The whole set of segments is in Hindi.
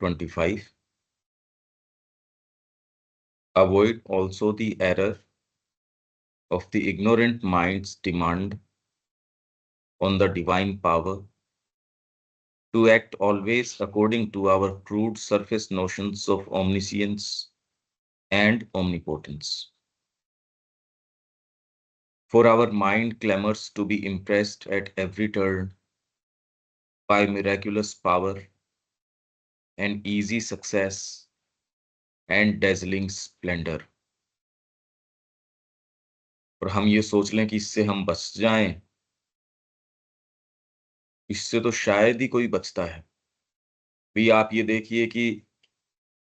25. Avoid also the error of the ignorant mind's demand on the divine power to act always according to our crude surface notions of omniscience and omnipotence. For our mind clamors to be impressed at every turn by miraculous power and easy success and dazzling splendor. और हम ये सोच लें कि इससे हम बच जाएं, इससे तो शायद ही कोई बचता है। भी आप ये देखिए कि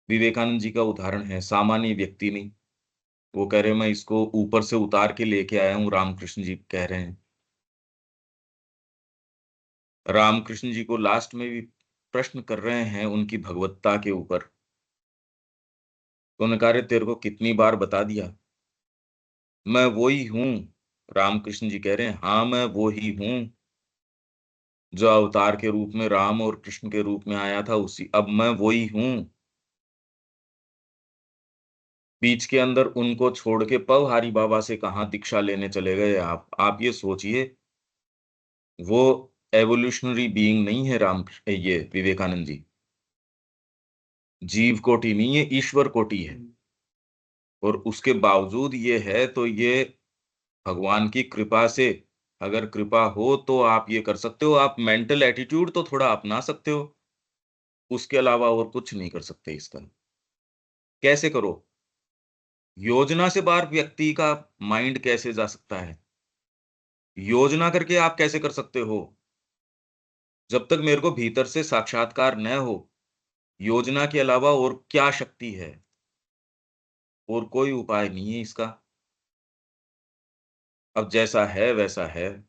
विवेकानंद जी का उदाहरण है, सामान्य व्यक्ति नहीं। वो कह रहे हैं मैं इसको ऊपर से उतार के लेके आया हूँ, रामकृष्ण जी कह रहे हैं। रामकृष्ण जी को लास्ट में भी प्रश्न कर रहे हैं उनकी भगवत्ता के ऊपर। तो उन्होंने कहा, "अरे तेरे को कितनी बार बता दिया, मैं वो ही हूँ।" रामकृष्ण जी कह रहे हैं, हाँ मैं वो ही हूँ जो अवतार के रूप में राम और कृष्ण के रूप में आया था, उसी अब मैं वो ही हूँ। बीच के अंदर उनको छोड़ के पवहारी बाबा से कहाँ दीक्षा लेने चले गए आप ये सोचिए। वो एवोल्यूशनरी बीइंग नहीं है ये विवेकानंद जी। जीव कोटि नहीं है, ईश्वर कोटि है। और उसके बावजूद ये है तो ये भगवान की कृपा से, अगर कृपा हो तो आप ये कर सकते हो, आप मेंटल एटीट्यूड तो थोड़ा अपना सकते हो। उसके अलावा और कुछ नहीं कर सकते इसका। कैसे करो? योजना से बाहर व्यक्ति का माइंड कैसे जा सकता है? योजना करके आप कैसे कर सकते हो? जब तक मेरे को भीतर से साक्षात्कार न हो, योजना के अलावा और क्या शक्ति है? और कोई उपाय नहीं है इसका। अब जैसा है वैसा है,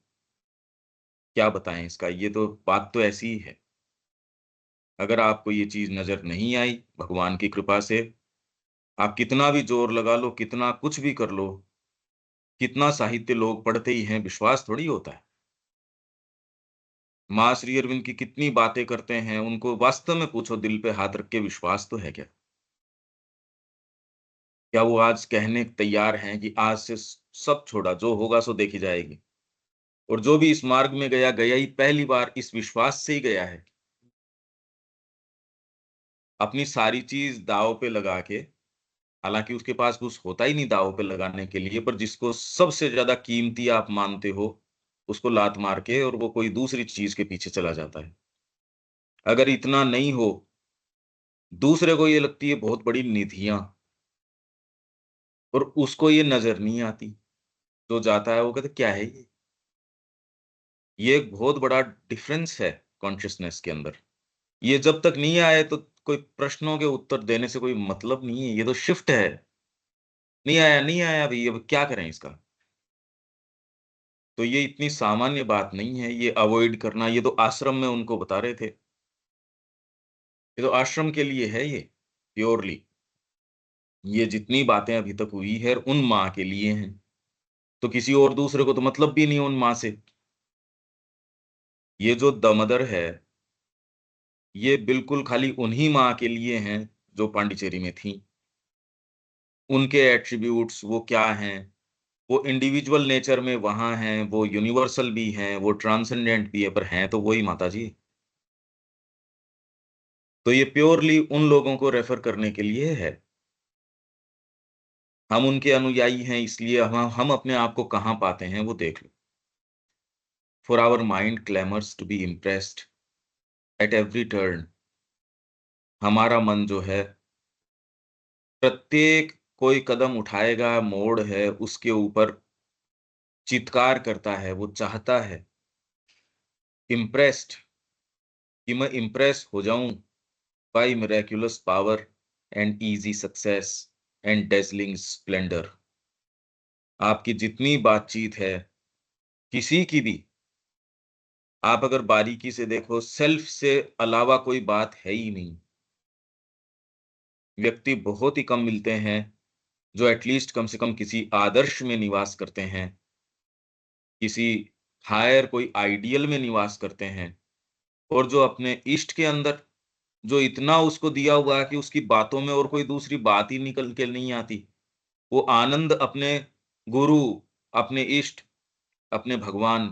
क्या बताएँ इसका? ये तो बात तो ऐसी ही है। अगर आपको ये चीज़ नज़र नहीं आई भगवान की कृपा से, आप कितना भी ज़ोर लगा लो, कितना कुछ भी कर लो, कितना साहित्य लोग पढ़ते ही हैं, विश्वास थोड़ी होता है। माँ श्री अरविंद की कितनी बातें करते हैं, उनको वास्तव में पूछो दिल पे हाथ रख के विश्वास तो है क्या? क्या वो आज कहने तैयार हैं कि आज से सब छोड़ा, जो होगा सो देखी जाएगी? और जो भी इस मार्ग में गया, गया ही पहली बार इस विश्वास से ही गया है। अपनी सारी चीज़ दाँव पे लगा के, हालाँकि उसके पास कुछ होता ही नहीं दाँव पे लगाने के लिए, पर जिसको सबसे ज़्यादा कीमती आप मानते हो, उसको लात मार के और वो कोई दूसरी चीज़ के पीछे चला जाता है। अगर इतना नहीं हो, दूसरे को ये लगती है बहुत बड़ी निधियाँ और उसको ये नज़र नहीं आती। जो जाता है वो कहता है, "क्या है ये?" ये एक बहुत बड़ा डिफरेंस है कॉन्शसनेस के अंदर। ये जब तक नहीं आए तो कोई प्रश्नों के उत्तर देने से कोई मतलब नहीं है, ये तो शिफ्ट है। नहीं आया भई, अब क्या करें इसका? तो ये इतनी सामान्य बात नहीं है, ये अवॉइड करना, ये तो आश्रम में उनको बता रहे थे। ये तो आश्रम के लिए है ये, प्योरली। ये जितनी बातें अभी तक हुई है उन माँ के लिए हैं। तो किसी और दूसरे को तो मतलब भी नहीं है उन माँ से। ये जो द मदर है, ये बिल्कुल खाली उन्हीं माँ के लिए हैं जो पांडिचेरी में थीं। उनके एट्रिब्यूट्स वो क्या हैं, वो इंडिविजुअल नेचर में वहाँ हैं, वो यूनिवर्सल भी हैं, वो ट्रांसेंडेंट भी है, पर हैं तो वही माताजी। तो ये प्योरली उन लोगों को रेफर करने के लिए है। हम उनके अनुयायी हैं इसलिए हम अपने आप को कहाँ पाते हैं वो देख लो। For our mind clamours to be impressed at every turn. हमारा मन जो है प्रत्येक कोई कदम उठाएगा, मोड़ है, उसके ऊपर चित्कार करता है, वो चाहता है इम्प्रेस्ड, कि मैं इम्प्रेस हो जाऊं by miraculous power and easy success and dazzling splendour. आपकी जितनी बातचीत है, किसी की भी, आप अगर बारीकी से देखो, सेल्फ से अलावा कोई बात है ही नहीं। व्यक्ति बहुत ही कम मिलते हैं, जो एटलीस्ट कम से कम किसी आदर्श में निवास करते हैं, किसी हायर कोई आइडियल में निवास करते हैं और जो अपने इष्ट के अंदर, जो इतना उसको दिया हुआ है कि उसकी बातों में और कोई दूसरी बात ही निकल के नहीं आती। वो आनंद अपने गुरु, अपने इष्ट, अपने भगवान,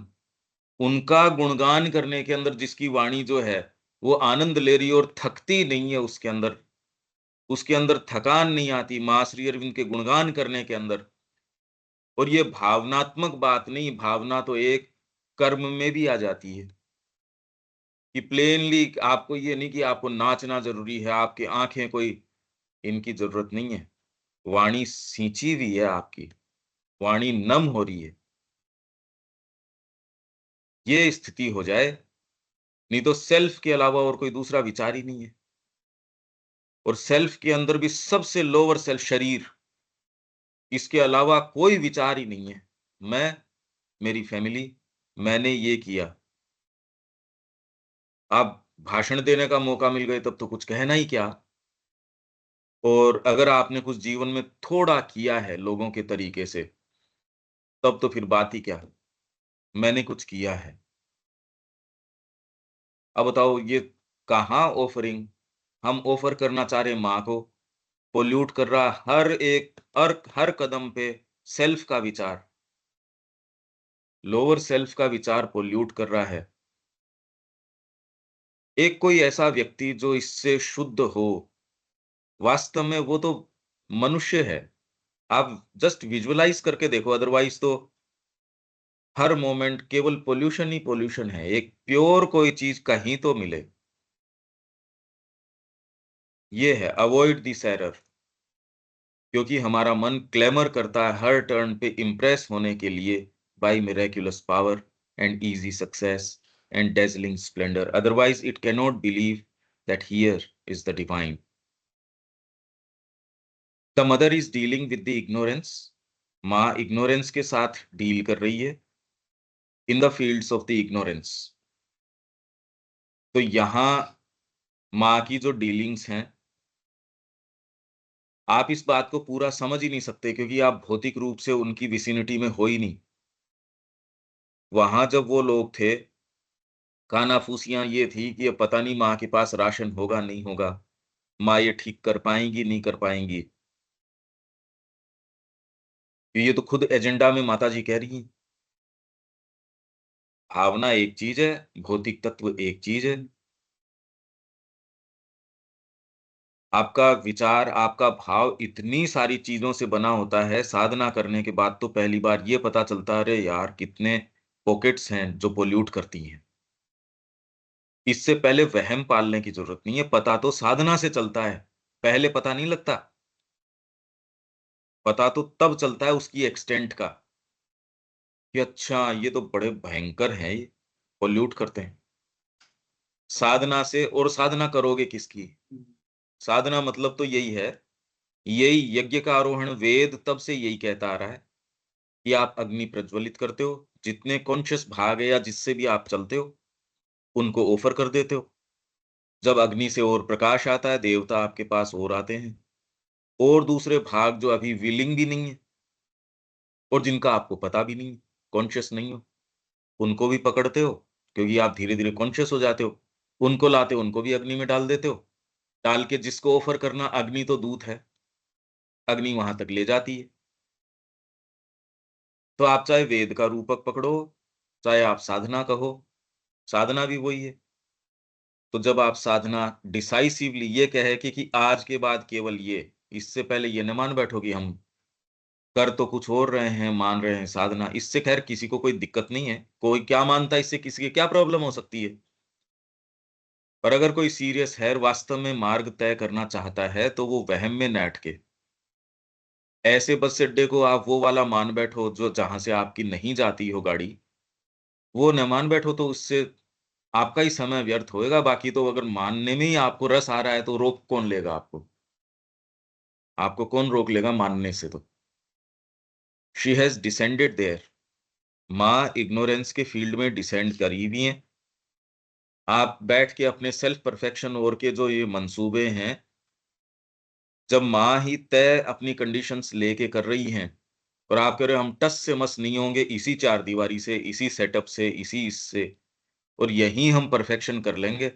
उनका गुणगान करने के अंदर जिसकी वाणी जो है, वो आनंद ले रही है और थकती नहीं है उसके अंदर। उसके अंदर थकान नहीं आती माँ श्री अरविंद के गुणगान करने के अंदर। और ये भावनात्मक बात नहीं, भावना तो एक कर्म में भी आ जाती है कि प्लेनली आपको ये नहीं कि आपको नाचना ज़रूरी है, आपकी आँखें कोई इनकी ज़रूरत नहीं है। वाणी सींची हुई है आपकी, वाणी नम हो रही है। ये स्थिति हो जाए, नहीं तो सेल्फ के अलावा और कोई दूसरा विचार ही नहीं है। और सेल्फ के अंदर भी सबसे लोअर सेल्फ शरीर, इसके अलावा कोई विचार ही नहीं है। मैं, मेरी फैमिली, मैंने ये किया। आप भाषण देने का मौका मिल गए तब तो कुछ कहना ही क्या। और अगर आपने कुछ जीवन में थोड़ा किया है लोगों के तरीके से, तब तो फिर बात ही क्या। मैंने कुछ किया है। अब बताओ ये कहाँ ऑफरिंग हम ऑफर करना चाह रहे हैं माँ को, पोल्यूट कर रहा हर कदम पे सेल्फ का विचार, लोअर सेल्फ का विचार पोल्यूट कर रहा है। एक कोई ऐसा व्यक्ति जो इससे शुद्ध हो, वास्तव में वो तो मनुष्य है। आप जस्ट विजुअलाइज़ करके देखो, अदरवाइज़ तो हर मोमेंट केवल पॉल्यूशन ही पॉल्यूशन है। एक प्योर कोई चीज़ कहीं तो मिले। ये है अवॉइड दिस एरर, क्योंकि हमारा मन क्लैमर करता है हर टर्न पे इम्प्रेस होने के लिए by miraculous power and easy success and dazzling splendor. Otherwise it cannot believe that here is the divine. The mother is dealing with the ignorance. माँ ignorance के साथ डील कर रही है in the fields of the ignorance. तो यहाँ माँ की जो डीलिंग्स हैं, आप इस बात को पूरा समझ ही नहीं सकते क्योंकि आप भौतिक रूप से उनकी विसिनिटी में हो ही नहीं। वहाँ जब वो लोग थे, कानाफूसियाँ ये थी कि अब पता नहीं माँ के पास राशन होगा, नहीं होगा। माँ ये ठीक कर पाएँगी, नहीं कर पाएँगी। ये तो खुद एजेंडा में माताजी कह रही हैं। भावना एक चीज़ है, भौतिक तत्व एक चीज़ है। आपका विचार, आपका भाव इतनी सारी चीज़ों से बना होता है, साधना करने के बाद तो पहली बार ये पता चलता है, अरे यार! कितने पॉकेट्स हैं जो पोल्यूट करती हैं। इससे पहले वहम पालने की ज़रूरत नहीं है, पता तो साधना से चलता है। पहले पता नहीं लगता, पता तो तब चलता है उसकी एक्सटेंट का, कि अच्छा ये तो बड़े भयंकर हैं ये, पोल्यूट करते हैं। साधना से और साधना करोगे किसकी? साधना मतलब तो यही है, यही यज्ञ का आरोहण वेद तब से यही कहता आ रहा है, कि आप अग्नि प्रज्वलित करते हो, जितने कॉन्शियस भाग है या जिससे भी आप चलते हो, उनको ऑफर कर देते हो। जब अग्नि से और प्रकाश आता है, देवता आपके पास और आते हैं। और दूसरे भाग जो अभी विलिंग भी नहीं है और जिनका आपको पता भी नहीं है, कॉन्शियस नहीं हो, उनको भी पकड़ते हो, क्योंकि आप धीरे-धीरे कॉन्शियस हो जाते हो। उनको लाते हो, उनको भी अग्नि में डाल देते हो। डाल के जिसको ऑफर करना, अग्नि तो दूत है, अग्नि वहां तक ले जाती है। तो आप चाहे वेद का रूपक पकड़ो, चाहे आप साधना कहो, साधना भी वही है। तो जब आप साधना डिसाइसिवली ये कहे कि आज के बाद केवल ये, इससे पहले ये न मान बैठो कि हम कर तो कुछ और रहे हैं, मान रहे हैं साधना, इससे खैर किसी को कोई दिक्कत नहीं है। कोई क्या मानता है, इससे किसी की क्या प्रॉब्लम हो सकती है? पर अगर कोई सीरियस है और वास्तव में मार्ग तय करना चाहता है, तो वो वहम में न अटके। ऐसे बस अड्डे को आप वो वाला मान बैठो जो जहाँ से आपकी नहीं जाती हो गाड़ी, वो न मान बैठो तो उससे आपका ही समय व्यर्थ होएगा। बाकी तो अगर मानने में ही आपको रस आ रहा है, तो रोक कौन लेगा आपको? आपको कौन रोक लेगा मानने से तो? She has descended there. माँ इग्नोरेंस के फील्ड में डिसेंड करी हुई हैं। आप बैठ के अपने सेल्फ परफेक्शन और के जो ये मंसूबे हैं, जब माँ ही तय अपनी कंडीशंस लेके कर रही हैं और आप कह रहे हो हम टस से मस नहीं होंगे इसी चारदीवारी से, इसी सेटअप से, इसी इससे और यहीं हम परफेक्शन कर लेंगे।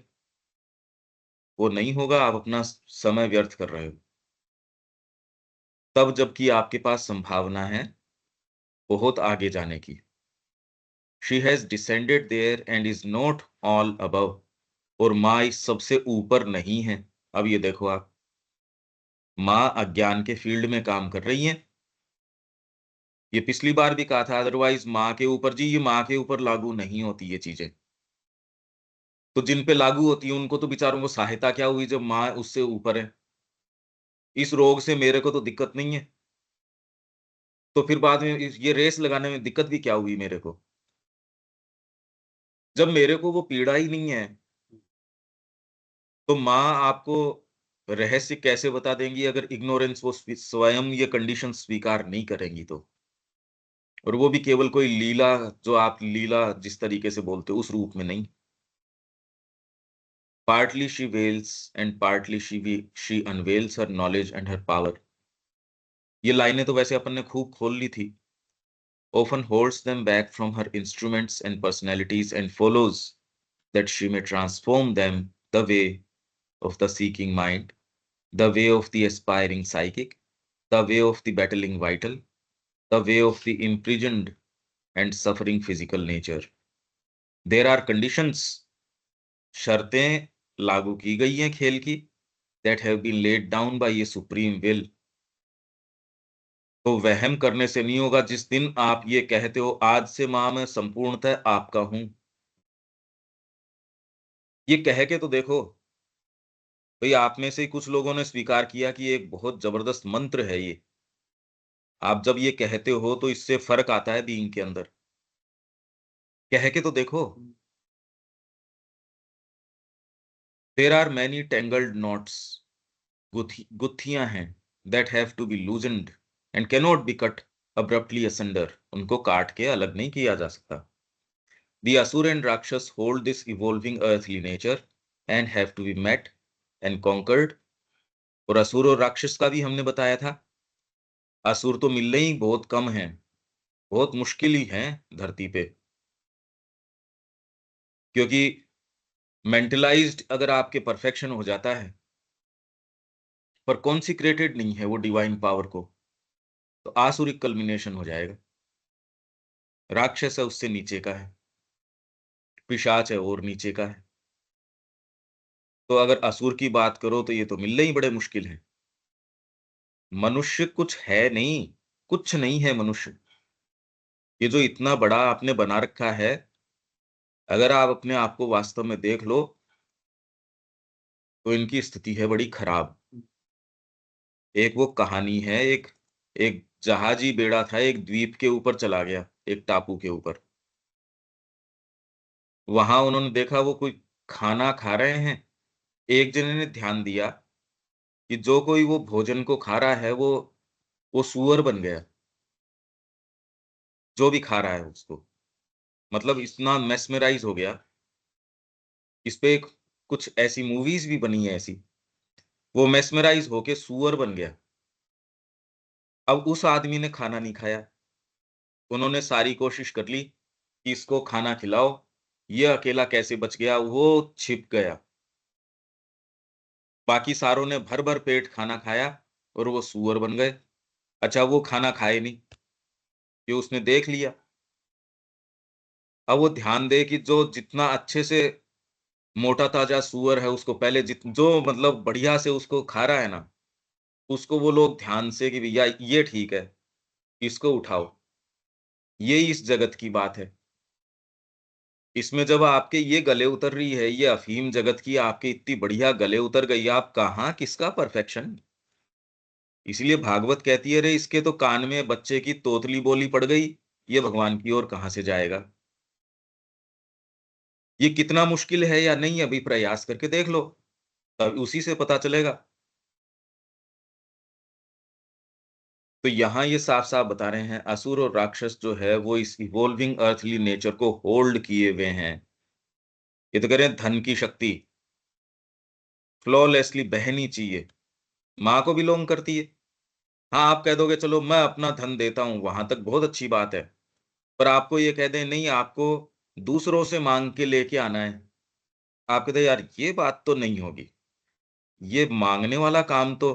वो नहीं होगा, आप अपना समय व्यर्थ कर रहे हो। तब जबकि आपके पास संभावना है बहुत आगे जाने की। She has descended there and is not all above. और माँ इस सबसे ऊपर नहीं है। अब ये देखो आप, माँ अज्ञान के फील्ड में काम कर रही हैं। ये पिछली बार भी कहा था, अदरवाइज माँ के ऊपर जी, ये माँ के ऊपर लागू नहीं होती ये चीजें। तो जिन पे लागू होती है उनको तो बेचारों को सहायता क्या हुई जब माँ उससे ऊपर है। इस रोग से मेरे को तो दिक्कत नहीं है, तो फिर बाद में ये रेस लगाने में दिक्कत भी क्या हुई मेरे को, जब मेरे को वो पीड़ा ही नहीं है। तो माँ आपको रहस्य कैसे बता देंगी अगर इग्नोरेंस वो स्वयं ये कंडीशन स्वीकार नहीं करेंगी तो। और वो भी केवल कोई लीला, जो आप लीला जिस तरीके से बोलते हो उस रूप में नहीं। Partly she veils and partly she unveils her knowledge and her power. ये लाइनें तो वैसे अपन ने खूब खोल ली थी। Often holds them back from her instruments and personalities and follows that she may transform them the way of the seeking mind, the way of the aspiring psychic, the way of the battling vital, the way of the imprisoned and suffering physical nature. There are conditions, शर्तें लागू की गई हैं खेल की, that have been laid down by a supreme will। तो वहम करने से नहीं होगा। जिस दिन आप ये कहते हो आज से मां मैं संपूर्णतः आपका हूं, ये कह के तो देखो। भाई आप में से ही कुछ लोगों ने स्वीकार किया कि ये एक बहुत जबरदस्त मंत्र है ये। आप जब ये कहते हो तो इससे फर्क आता है बीइंग के अंदर। कह के तो देखो। There are many tangled knots, गुत्थियां हैं, that have to be loosened and cannot be cut abruptly asunder. उनको काट के अलग नहीं किया जा सकता। The Asura and Rakshasa hold this evolving earthly nature and have to be met and conquered. और असुर और राक्षस का भी हमने बताया था। असुर तो मिलने ही बहुत कम हैं, बहुत मुश्किल ही हैं धरती पे। क्योंकि मेंटलाइज्ड अगर आपके परफेक्शन हो जाता है, पर कॉन्सिक्रेटेड नहीं है वो डिवाइन पावर को, तो आसुरिक कल्मिनेशन हो जाएगा। राक्षस है उससे नीचे का है, पिशाच है और नीचे का है। तो अगर असुर की बात करो तो ये तो मिलने ही बड़े मुश्किल है। मनुष्य कुछ है नहीं, कुछ नहीं है मनुष्य। ये जो इतना बड़ा आपने बना रखा है, अगर आप अपने आप को वास्तव में देख लो तो इनकी स्थिति है बड़ी खराब। एक वो कहानी है, एक एक जहाजी बेड़ा था, एक द्वीप के ऊपर चला गया, एक टापू के ऊपर। वहां उन्होंने देखा वो कोई खाना खा रहे हैं। एक जने ने ध्यान दिया कि जो कोई वो भोजन को खा रहा है वो सूअर बन गया, जो भी खा रहा है उसको। मतलब इतना मेस्मराइज हो गया। इस पे कुछ ऐसी मूवीज भी बनी है ऐसी। वो मेस्मराइज होके सूअर बन गया। अब उस आदमी ने खाना नहीं खाया। उन्होंने सारी कोशिश कर ली कि इसको खाना खिलाओ, ये अकेला कैसे बच गया, वो छिप गया। बाकी सारों ने भर भर पेट खाना खाया और वो सूअर बन गए। अच्छा वो खाना खाए नहीं, ये उसने देख लिया। अब वो ध्यान दे कि जो जितना अच्छे से मोटा ताजा सूअर है उसको पहले जो मतलब बढ़िया से उसको खा रहा है ना, उसको वो लोग ध्यान से कि भैया ये ठीक है, इसको उठाओ। ये इस जगत की बात है। इसमें जब आपके ये गले उतर रही है, ये अफीम जगत की आपके इतनी बढ़िया गले उतर गई, आप कहाँ किसका परफेक्शन। इसलिए भागवत कहती है रे इसके तो कान में बच्चे की तोतली बोली पड़ गई, ये भगवान की ओर कहां से जाएगा। ये कितना मुश्किल है या नहीं, अभी प्रयास करके देख लो, तब उसी से पता चलेगा। तो यहाँ ये साफ साफ बता रहे हैं असुर और राक्षस जो है वो इस इवॉल्विंग अर्थली नेचर को होल्ड किए हुए हैं। ये तो कह रहे हैं धन की शक्ति फ्लॉलेसली बहनी चाहिए। माँ को बिलोंग करती है। हाँ आप कह दोगे चलो मैं अपना धन देता हूं, वहां तक बहुत अच्छी बात है। पर आपको ये कह दें नहीं, आपको दूसरों से मांग के लेके आना है, आप कहते हैं यार ये बात तो नहीं होगी। ये मांगने वाला काम तो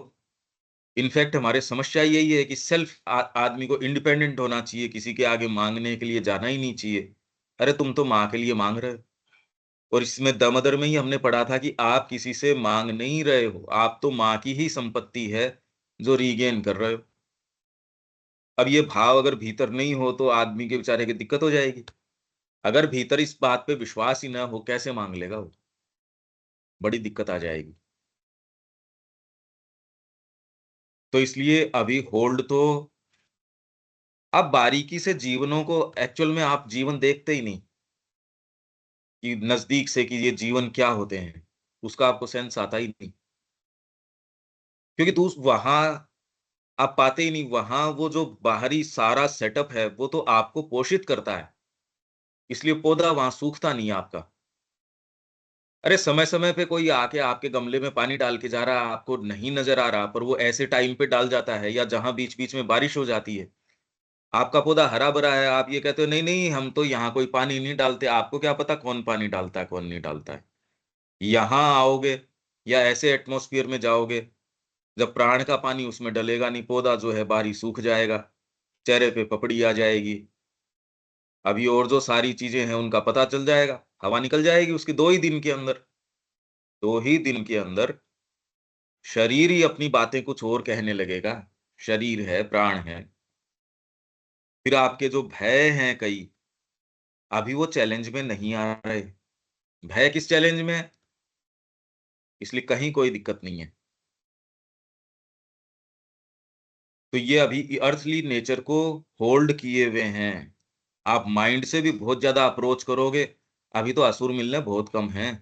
इनफैक्ट हमारे समस्या यही है कि सेल्फ आदमी को इंडिपेंडेंट होना चाहिए, किसी के आगे मांगने के लिए जाना ही नहीं चाहिए। अरे तुम तो माँ के लिए मांग रहे हो। और इसमें दमदर में ही हमने पढ़ा था कि आप किसी से मांग नहीं रहे हो, आप तो माँ की ही संपत्ति है जो रीगेन कर रहे हो। अब ये भाव अगर भीतर नहीं हो तो आदमी के बेचारे की दिक्कत हो जाएगी। अगर भीतर इस बात पे विश्वास ही ना हो, कैसे मांग लेगा वो? बड़ी दिक्कत आ जाएगी। तो इसलिए अभी होल्ड तो, आप बारीकी से जीवनों को एक्चुअल में आप जीवन देखते ही नहीं कि नजदीक से कि ये जीवन क्या होते हैं, उसका आपको सेंस आता ही नहीं। क्योंकि वहां आप पाते ही नहीं, वहां वो जो बाहरी सारा सेटअप है वो तो आपको पोषित करता है, इसलिए पौधा वहां सूखता नहीं है आपका। अरे समय समय पे कोई आके आपके गमले में पानी डाल के जा रहा है, आपको नहीं नजर आ रहा, पर वो ऐसे टाइम पे डाल जाता है या जहां बीच बीच में बारिश हो जाती है, आपका पौधा हरा भरा है, आप ये कहते हो नहीं नहीं हम तो यहाँ कोई पानी नहीं डालते। आपको क्या पता कौन पानी डालता है कौन नहीं डालता है। यहाँ आओगे या ऐसे एटमॉस्फेयर में जाओगे जब प्राण का पानी उसमें डलेगा नहीं, पौधा जो है बाहरी सूख जाएगा, चेहरे पे पपड़ी आ जाएगी। अभी और जो सारी चीजें हैं उनका पता चल जाएगा, हवा निकल जाएगी उसके 2 ही दिन के अंदर। 2 ही दिन के अंदर शरीर ही अपनी बातें कुछ और कहने लगेगा। शरीर है, प्राण है। फिर आपके जो भय हैं कई, अभी वो चैलेंज में नहीं आ रहे। भय किस चैलेंज में है? इसलिए कहीं कोई दिक्कत नहीं है। तो ये अभी अर्थली नेचर को होल्ड किए हुए हैं। आप माइंड से भी बहुत ज्यादा अप्रोच करोगे, अभी तो असुर मिलने बहुत कम हैं।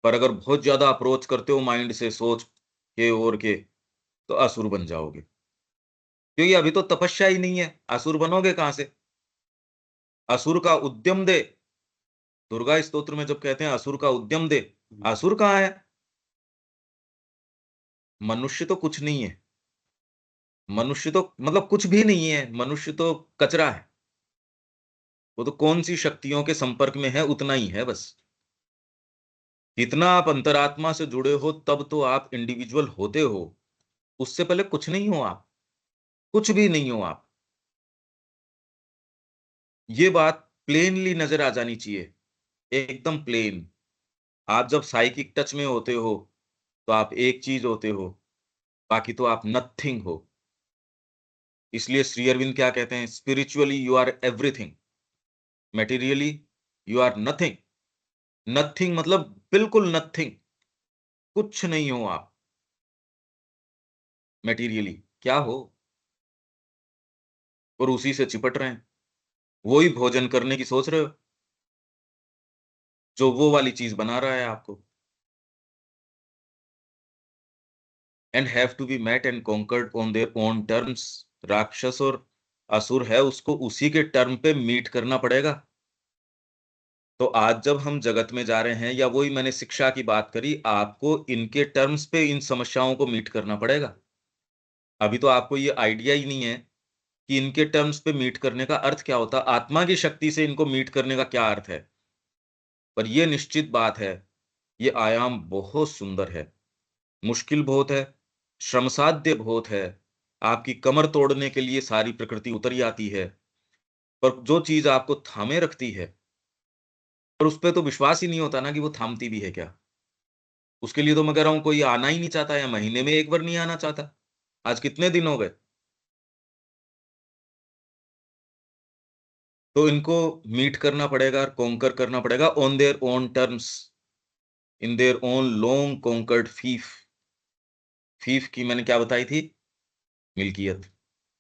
पर अगर बहुत ज्यादा अप्रोच करते हो माइंड से सोच के और के, तो असुर बन जाओगे। क्योंकि अभी तो तपस्या ही नहीं है, असुर बनोगे कहां से? असुर का उद्यम दे, दुर्गा स्तोत्र में जब कहते हैं असुर का उद्यम दे, असुर कहाँ है? मनुष्य तो कुछ नहीं है। मनुष्य तो मतलब कुछ भी नहीं है, मनुष्य तो कचरा है। वो तो कौन सी शक्तियों के संपर्क में है उतना ही है बस। जितना आप अंतरात्मा से जुड़े हो तब तो आप इंडिविजुअल होते हो, उससे पहले कुछ नहीं हो आप, कुछ भी नहीं हो आप। ये बात प्लेनली नजर आ जानी चाहिए, एकदम प्लेन। आप जब साइकिक टच में होते हो तो आप एक चीज होते हो, बाकी तो आप नथिंग हो। इसलिए श्री अरविंद क्या कहते हैं, spiritually you are everything, materially you are nothing. Nothing मतलब बिल्कुल नथिंग, कुछ नहीं हो आप। मेटीरियली क्या हो? और उसी से चिपट रहे हैं, वही भोजन करने की सोच रहे हो जो वो वाली चीज बना रहा है आपको। And have to be met and conquered on their own terms. राक्षस और असुर है, उसको उसी के टर्म पे मीट करना पड़ेगा। तो आज जब हम जगत में जा रहे हैं, या वही मैंने शिक्षा की बात करी, आपको इनके टर्म्स पे इन समस्याओं को मीट करना पड़ेगा। अभी तो आपको ये आइडिया ही नहीं है कि इनके टर्म्स पे मीट करने का अर्थ क्या होता है, आत्मा की शक्ति से इनको मीट करने का क्या अर्थ है। पर यह निश्चित बात है, ये आयाम बहुत सुंदर है, मुश्किल बहुत है, श्रमसाध्य बहुत है। आपकी कमर तोड़ने के लिए सारी प्रकृति उतर ही आती है, पर जो चीज आपको थामे रखती है, पर उस पे तो विश्वास ही नहीं होता ना कि वो थामती भी है क्या। उसके लिए तो मैं कह रहा हूं कोई आना ही नहीं चाहता, या महीने में एक बार नहीं आना चाहता। आज कितने दिन हो गए? तो इनको मीट करना पड़ेगा, कॉन्कर करना पड़ेगा on their own terms, in their own long conquered fief. Fief की मैंने क्या बताई थी? मिल्कियत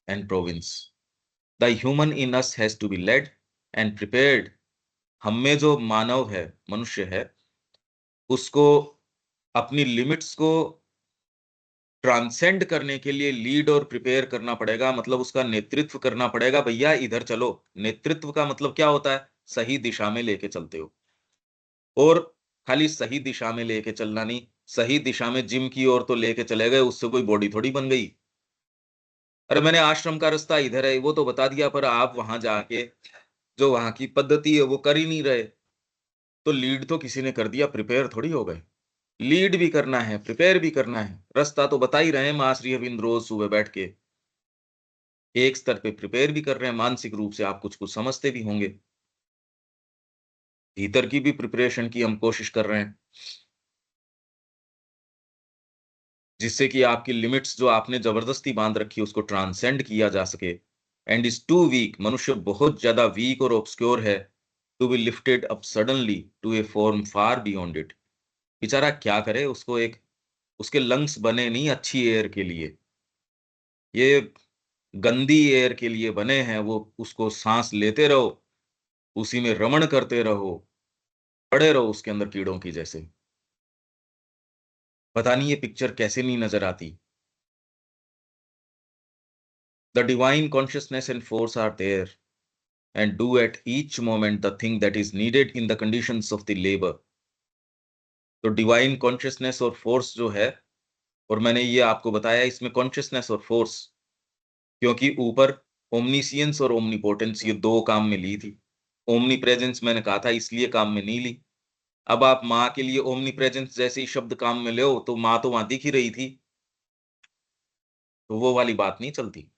and province. The human in us has to be led and prepared. हम में जो मानव है, मनुष्य है, उसको अपनी लिमिट्स को ट्रांसेंड करने के लिए लीड और प्रिपेयर करना पड़ेगा, मतलब उसका नेतृत्व करना पड़ेगा। भैया इधर चलो। नेतृत्व का मतलब क्या होता है? सही दिशा में लेके चलते हो। और खाली सही दिशा में लेके चलना नहीं, सही दिशा में जिम की ओर तो लेके चले गए, उससे कोई बॉडी थोड़ी बन गई। अरे मैंने आश्रम का रास्ता इधर है वो तो बता दिया, पर आप वहां जाके जो वहां की पद्धति है वो कर ही नहीं रहे। तो लीड तो किसी ने कर दिया, प्रिपेयर थोड़ी हो गए। लीड भी करना है, प्रिपेयर भी करना है। रास्ता तो बता ही रहे हैं माँ श्री अरविंद रोज सुबह बैठ के। एक स्तर पे प्रिपेयर भी कर रहे हैं, मानसिक रूप से आप कुछ-कुछ समझते भी होंगे। भीतर की भी प्रिपरेशन की हम कोशिश कर रहे हैं, जिससे कि आपकी लिमिट्स जो आपने ज़बरदस्ती बाँध रखी है, उसको ट्रांसेंड किया जा सके। एंड इज़ टू वीक, मनुष्य बहुत ज़्यादा वीक और ऑब्सक्योर है, to be lifted up suddenly to a form far beyond it. बेचारा क्या करे, उसको एक उसके लंग्स बने नहीं अच्छी एयर के लिए, ये गंदी एयर के लिए बने हैं। वो उसको साँस लेते रहो, उसी में रमण करते रहो, पड़े रहो उसके अंदर कीड़ों की जैसे। पता नहीं ये पिक्चर कैसे नहीं नज़र आती। The divine consciousness and force are there and do at each moment the thing that is needed in the conditions of the labor। तो डिवाइन कॉन्शियसनेस और फोर्स जो है, और मैंने ये आपको बताया इसमें कॉन्शियसनेस और फोर्स, क्योंकि ऊपर ओमनीसियंस और ओमनीपोटेंस ये दो काम में ली थी। ओमनी प्रेजेंस मैंने कहा था इसलिए काम में नहीं ली। अब आप माँ के लिए ओमनी प्रेजेंस जैसे ही शब्द काम में लो तो माँ तो वहां दिख ही रही थी, तो वो वाली बात नहीं चलती।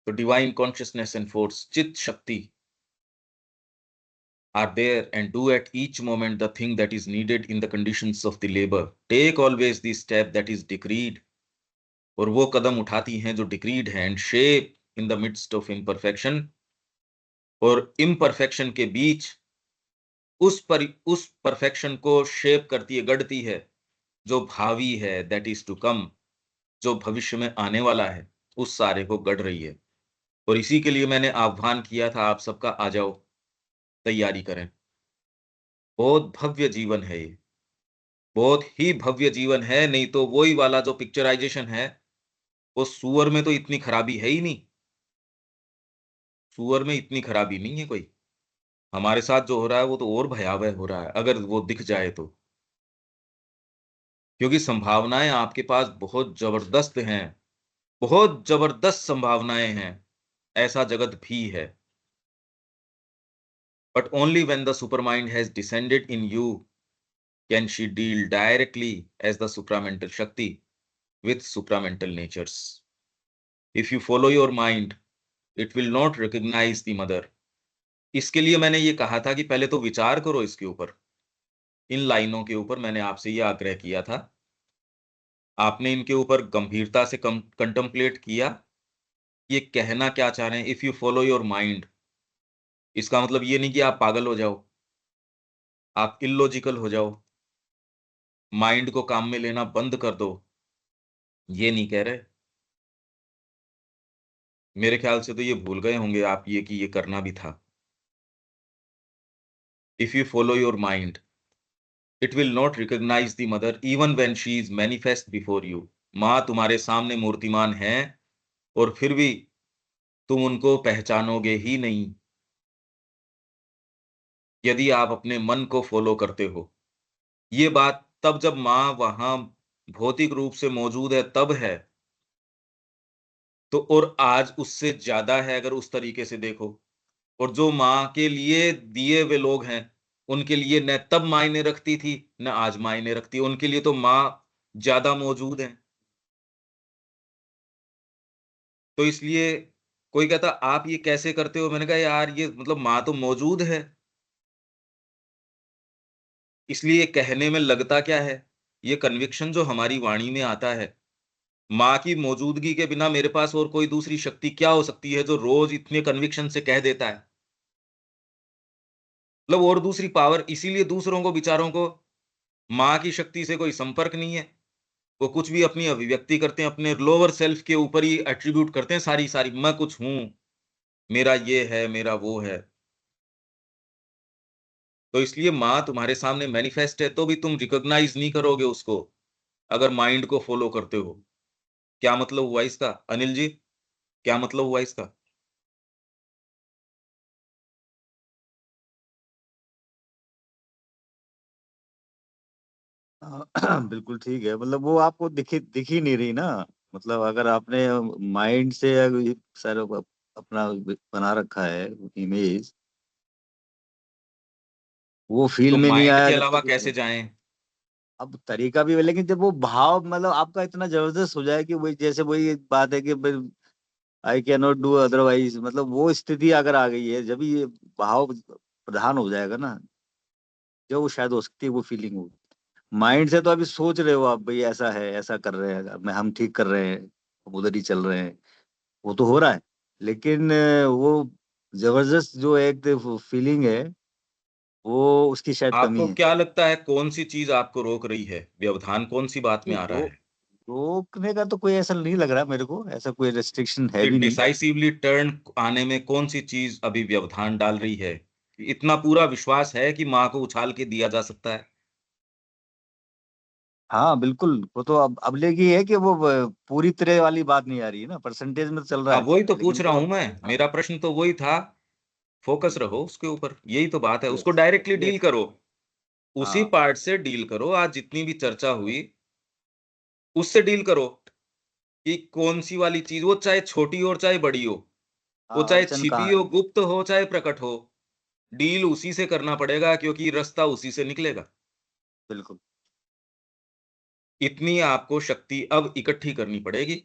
तो डिवाइन कॉन्शियसनेस एंड फोर्स, चित शक्ति are there and do at each moment the thing that is needed in the conditions of the labor। Take always the step that is decreed, और वो कदम उठाती हैं जो डिक्रीड है। And shape in the midst of imperfection, और इम्परफेक्शन के बीच उस परफेक्शन को शेप करती है, गढ़ती है, जो भावी है, दैट इज टू कम, जो भविष्य में आने वाला है, उस सारे को गढ़ रही है। और इसी के लिए मैंने आह्वान किया था आप सबका, आ जाओ, तैयारी करें। बहुत भव्य जीवन है ये, बहुत ही भव्य जीवन है। नहीं तो वही वाला जो पिक्चराइज़ेशन है, वो सूअर में तो इतनी खराबी है ही नहीं। सूअर में इतनी खराबी नहीं है कोई। हमारे साथ जो हो रहा है वो तो और भयावह हो रहा है, अगर वो दिख जाए तो। क्योंकि संभावनाएँ आपके पास बहुत ज़बरदस्त हैं, बहुत ज़बरदस्त संभावनाएँ हैं। ऐसा जगत भी है। But only when the supermind has descended in you can she deal directly as the supramental शक्ति with supramental natures। If you follow your mind, it will not recognize the mother। इसके लिए मैंने ये कहा था कि पहले तो विचार करो इसके ऊपर। इन लाइनों के ऊपर मैंने आपसे ये आग्रह किया था। आपने इनके ऊपर गंभीरता से कंटेम्पलेट किया। ये कहना क्या चाह रहे हैं, if you follow your mind, इसका मतलब ये नहीं कि आप पागल हो जाओ, आप इलॉजिकल हो जाओ, माइंड को काम में लेना बंद कर दो, ये नहीं कह रहे। मेरे ख्याल से तो ये भूल गए होंगे आप ये कि ये करना भी था। If you follow your mind, it will not recognise the mother even when she is manifest before you. माँ तुम्हारे सामने मूर्तिमान है, और फिर भी तुम उनको पहचानोगे ही नहीं, यदि आप अपने मन को फॉलो करते हो। ये बात तब जब माँ वहां भौतिक रूप से मौजूद है तब है, तो और आज उससे ज्यादा है अगर उस तरीके से देखो। और जो माँ के लिए दिए हुए लोग हैं, उनके लिए न तब मायने रखती थी न आज मायने रखती है। उनके लिए तो माँ ज्यादा मौजूद है। तो इसलिए कोई कहता आप ये कैसे करते हो? मैंने कहा यार ये मतलब माँ तो मौजूद है, इसलिए कहने में लगता क्या है? ये कन्विक्शन जो हमारी वाणी में आता है, माँ की मौजूदगी के बिना मेरे पास और कोई दूसरी शक्ति क्या हो सकती है जो रोज़ इतने कन्विक्शन से कह देता है? मतलब और दूसरी पावर, इसीलिए दूसरों को विचारों को माँ की शक्ति से कोई संपर्क नहीं है। वो कुछ भी अपनी अभिव्यक्ति करते हैं, अपने लोअर सेल्फ के ऊपर ही एट्रिब्यूट करते हैं सारी-सारी, मैं कुछ हूँ, मेरा ये है, मेरा वो है। तो इसलिए माँ तुम्हारे सामने मैनिफेस्ट है, तो भी तुम रिकॉग्नाइज़ नहीं करोगे उसको, अगर माइंड को फ़ॉलो करते हो। क्या मतलब हुआ इसका? अनिल जी, क्या मतलब हुआ इसका? हाँ, बिल्कुल ठीक है। मतलब वो आपको दिख ही नहीं रही ना। मतलब अगर आपने माइंड से सर अपना बना रखा है इमेज, वो फील तो में नहीं माइंड आया के जब अलावा तक। कैसे जाएँ? अब तरीका भी है, लेकिन जब वो भाव मतलब आपका इतना जबरदस्त हो जाए कि वही जैसे वही बात है कि I can not do otherwise, मतलब वो स्थिति अगर आ गई है, जब ये भाव प्रधान हो जाएगा ना, जो वो शायद हो सकती है वो फीलिंग हो। माइंड से तो अभी सोच रहे हो आप, भाई ऐसा है, ऐसा कर रहे हैं, मैं हम ठीक कर रहे हैं, हम उधर ही चल रहे हैं, वो तो हो रहा है, लेकिन वो जबरदस्त जो एक फीलिंग है, वो उसकी शायद कमी आपको है। क्या लगता है कौन सी चीज आपको रोक रही है? व्यवधान कौन सी बात में नहीं, आ रहा है? रोकने का तो कोई ऐसा नहीं लग रहा मेरे को, ऐसा कोई रेस्ट्रिक्शन है कि भी नहीं। डिसाइसिवली टर्न आने में कौन सी चीज अभी व्यवधान डाल रही है? इतना पूरा विश्वास है कि माँ को उछाल के दिया जा सकता है? हाँ बिल्कुल, वो तो अब लेकिन ये है कि वो पूरी तरह वाली बात नहीं आ रही है ना, परसेंटेज में तो चल रहा अब है, वही तो लेकिन पूछ रहा वो हूं मैं। हाँ। मेरा प्रश्न तो वही था। फोकस रहो उसके ऊपर, यही तो बात है। उसको यस, डायरेक्टली डील यस। करो, उसी हाँ, पार्ट से डील करो। आज जितनी भी चर्चा हुई उससे डील करो कि कौन सी वाली चीज, वो चाहे छोटी हो चाहे बड़ी हो, वो हाँ, चाहे अड़चन छिपी कहाँ हो, है। गुप्त हो चाहे प्रकट हो, डील उसी से करना पड़ेगा, क्योंकि रास्ता उसी से निकलेगा। बिल्कुल। इतनी आपको शक्ति अब इकट्ठी करनी पड़ेगी।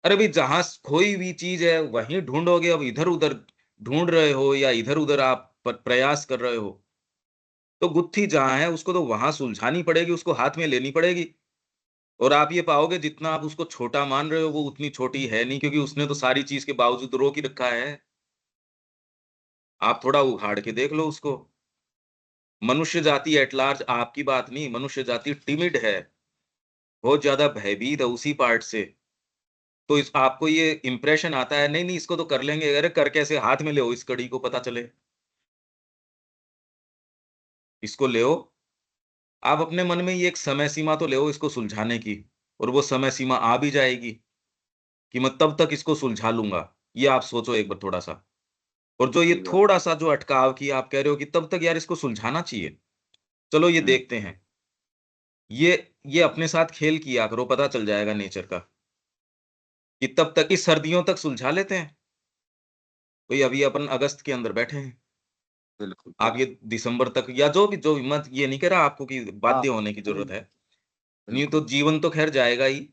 अरे भाई, जहां खोई हुई चीज है वहीं ढूंढोगे। अब इधर उधर ढूंढ रहे हो या इधर उधर आप प्रयास कर रहे हो, तो गुत्थी जहां है उसको तो वहां सुलझानी पड़ेगी, उसको हाथ में लेनी पड़ेगी। और आप ये पाओगे जितना आप उसको छोटा मान रहे हो वो उतनी छोटी है नहीं, क्योंकि उसने तो सारी चीज के बावजूद रोक ही रखा है। आप थोड़ा उखाड़ के देख लो उसको। मनुष्य जाति एट लार्ज, आपकी बात नहीं, मनुष्य जाति टिमिड है, बहुत ज्यादा भयभीत है उसी पार्ट से। तो इस आपको ये इंप्रेशन आता है, नहीं नहीं इसको तो कर लेंगे। अरे कर कैसे? हाथ में ले इस कड़ी को, पता चले। इसको ले, आप अपने मन में ये एक समय सीमा तो ले इसको सुलझाने की। और वो समय सीमा आ भी जाएगी कि मैं तब तक इसको सुलझा लूंगा। ये आप सोचो एक बार थोड़ा सा। और जो ये सही बात। थोड़ा सा जो अटकाव की आप कह रहे हो कि तब तक यार इसको सुलझाना चाहिए, चलो ये हम्म। देखते हैं। ये ये अपने साथ खेल किया करो, पता चल जाएगा नेचर का कि तब तक इस सर्दियों तक सुलझा लेते हैं। कोई अभी अपन अगस्त के अंदर बैठे हैं, बिल्कुल, आप ये बिल्कुल। दिसंबर तक या जो भी मत, ये नहीं कह रहा आपको कि हाँ, बाध्य होने की नहीं, जरूरत है। नहीं तो बिल्कुल। जीवन तो खैर जाएगा ही।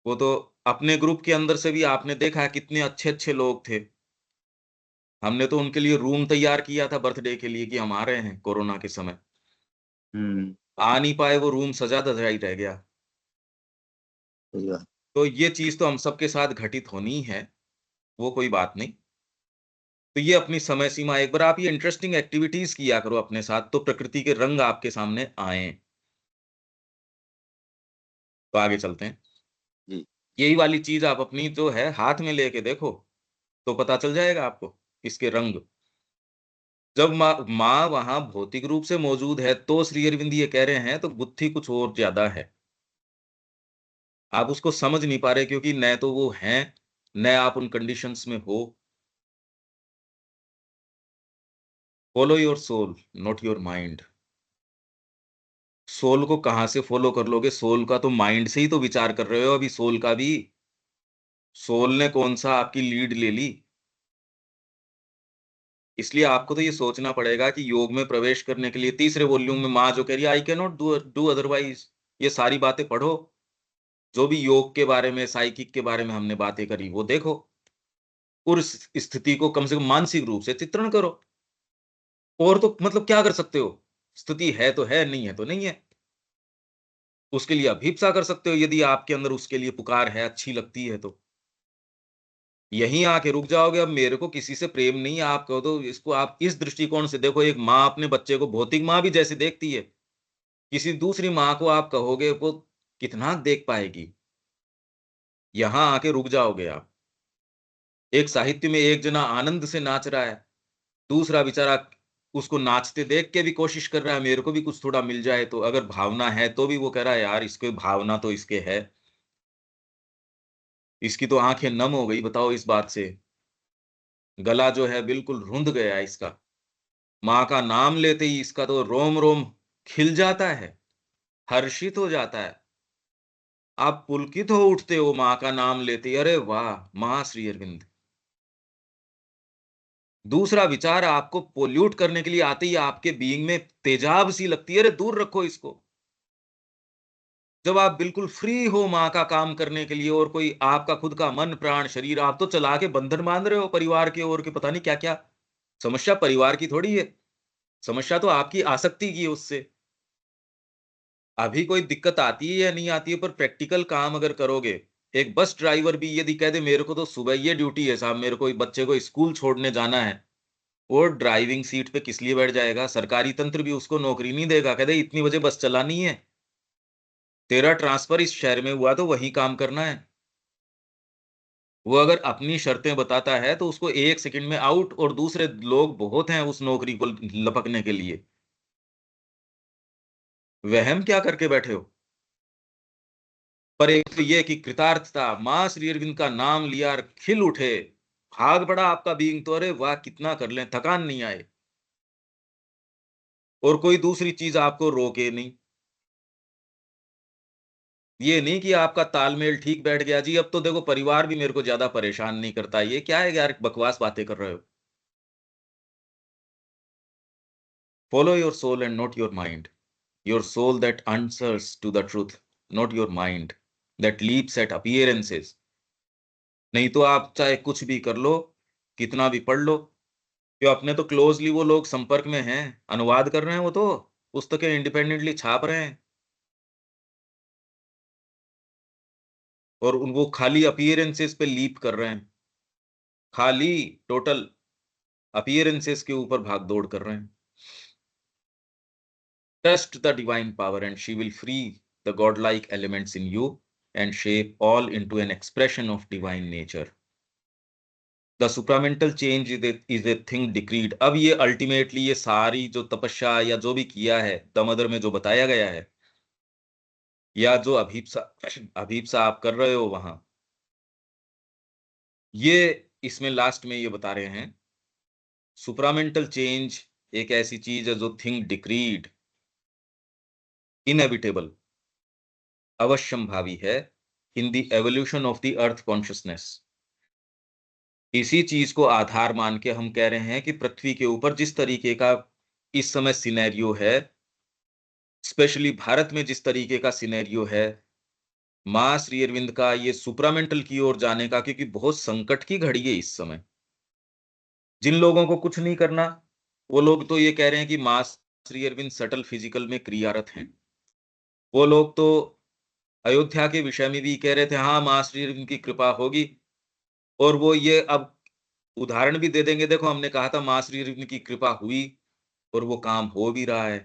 वो तो अपने ग्रुप के अंदर से भी आपने देखा है कितने अच्छे अच्छे लोग थे। हमने तो उनके लिए रूम तैयार किया था बर्थडे के लिए कि हम आ रहे हैं कोरोना के समय। हम्म। आ नहीं पाए, वो रूम सजा धजा ही रह गया। सही बात। तो ये चीज तो हम सबके साथ घटित होनी ही है, वो कोई बात नहीं। तो ये अपनी समय सीमा, एक बार आप ये इंटरेस्टिंग एक्टिविटीज किया करो अपने साथ, तो प्रकृति के रंग आपके सामने आए। तो आगे चलते हैं। जी। यही वाली चीज आप अपनी जो है हाथ में लेके देखो, तो पता चल जाएगा आपको इसके रंग। जब माँ वहां भौतिक रूप से मौजूद है तो श्री अरविंद ये कह रहे हैं, तो गुत्थी कुछ और ज्यादा है। आप उसको समझ नहीं पा रहे, क्योंकि न तो वो हैं, न आप उन कंडीशंस में हो। Follow your soul, not your mind. Soul को कहां से फॉलो कर लोगे? सोल का तो माइंड से ही तो विचार कर रहे हो अभी। सोल का भी, सोल ने कौन सा आपकी लीड ले ली? इसलिए आपको तो ये सोचना पड़ेगा कि योग में प्रवेश करने के लिए तीसरे वॉल्यूम में माँ जो कह रही है, I can not do do otherwise, ये सारी बातें पढ़ो। जो भी योग के बारे में, साइकिक के बारे में हमने बातें करी वो देखो। और इस स्थिति को कम से कम मानसिक रूप से चित्रण करो। और तो मतलब क्या कर सकते हो? स्थिति है तो है, नहीं है तो नहीं है। उसके लिए अभीप्सा कर सकते हो, यदि आपके अंदर उसके लिए पुकार है, अच्छी लगती है तो। यहीं आके रुक जाओगे। अब मेरे को किसी से प्रेम नहीं है आप कहो तो इसको आप इस दृष्टिकोण से देखो। एक माँ अपने बच्चे को भौतिक माँ भी जैसे देखती है, किसी दूसरी माँ को आप कहोगे वो कितना देख पाएगी। यहां आके रुक जाओगे आप। एक साहित्य में एक जना आनंद से नाच रहा है, दूसरा बेचारा उसको नाचते देख के भी कोशिश कर रहा है मेरे को भी कुछ थोड़ा मिल जाए। तो अगर भावना है तो भी वो कह रहा है यार इसके भावना तो इसके है। इसकी तो आंखें नम हो गई, बताओ इस बात से। गला जो है बिल्कुल रुंध गया इसका। माँ का नाम लेते ही इसका तो रोम रोम खिल जाता है, हर्षित हो जाता है। आप पुलकित हो उठते हो माँ का नाम लेते ही, अरे वाह माँ श्री अरविंद। दूसरा विचार आपको पोल्यूट करने के लिए आते ही आपके बीइंग में तेजाब सी लगती है, अरे दूर रखो इसको। जब आप बिल्कुल फ्री हो माँ का काम करने के लिए और कोई आपका खुद का मन, प्राण, शरीर आप तो चला के बंधन बांध रहे हो परिवार के और के पता नहीं क्या-क्या। समस्या परिवार की थोड़ी है, समस्या तो आपकी आसक्ति की है उससे। अभी कोई दिक्कत आती है या नहीं आती है पर प्रैक्टिकल काम अगर करोगे, एक बस ड्राइवर भी यदि कह दे मेरे को तो सुबह ये ड्यूटी है साहब, मेरे को बच्चे को स्कूल छोड़ने जाना है, वो ड्राइविंग सीट पे किस लिए बैठ जाएगा? सरकारी तंत्र भी उसको नौकरी नहीं देगा, कह दे इतनी बजे बस चलानी है, तेरा ट्रांसफर इस शहर में हुआ तो वहीं काम करना है। वो अगर अपनी शर्तें बताता है तो उसको 1 सेकंड में आउट और दूसरे लोग बहुत हैं उस नौकरी को लपकने के लिए। वहम क्या करके बैठे हो? पर एक तो ये कि कृतार्थता, माँ श्री अरविंद का नाम लिया और खिल उठे, भाग पड़ा आपका बीइंग तो अरे वाह! कितना कर लें, थकान नहीं आए और कोई दूसरी चीज़ आपको रोके नहीं। ये नहीं कि आपका तालमेल ठीक बैठ गया, जी अब तो देखो परिवार भी मेरे को ज़्यादा परेशान नहीं करता, ये क्या है यार बकवास बातें कर रहे हो? Follow your soul and not your mind, your soul that answers to the truth, not your mind that leaps at appearances। नहीं तो आप चाहे कुछ भी कर लो, कितना भी पढ़ लो, जो अपने तो क्लोज़ली वो लोग संपर्क में हैं, अनुवाद कर रहे हैं वो तो, पुस्तकें इंडिपेंडेंटली छाप रहे हैं और उन वो खाली अपीयरेंसेस पे लीप कर रहे हैं, खाली टोटल अपीयरेंसेस के ऊपर भाग-दौड़ कर रहे हैं। Trust the divine power and she will free the godlike elements in you and shape all into an expression of divine nature। The supramental change is a thing decreed. अब ये अल्टीमेटली ये सारी जो तपस्या या जो भी किया है दमदर में जो बताया गया है या जो अभीप्सा अभीप्सा आप कर रहे हो वहां, ये इसमें लास्ट में ये बता रहे हैं सुप्रामेंटल चेंज एक ऐसी चीज है जो थिंग डिक्रीड, इनएविटेबल, अवश्यंभावी है in the evolution of the earth consciousness. इसी चीज को आधार मान के हम कह रहे हैं कि पृथ्वी के ऊपर जिस तरीके का इस समय सिनेरियो है, स्पेशली भारत में जिस तरीके का सिनेरियो है, माँ श्री अरविंद का ये सुप्रामेंटल की ओर जाने का, क्योंकि बहुत संकट की घड़ी है इस समय। जिन लोगों को कुछ नहीं करना, वो लोग तो ये कह रहे हैं कि माँ श्री अरविंद सटल फिजिकल में क्रियारत हैं। वो लोग तो अयोध्या के विषय में भी कह रहे थे, हाँ, माँ श्री अरविंद की कृपा होगी और वो ये अब उदाहरण भी दे देंगे, देखो हमने कहा था माँ श्री अरविंद की कृपा हुई और वो काम हो भी रहा है।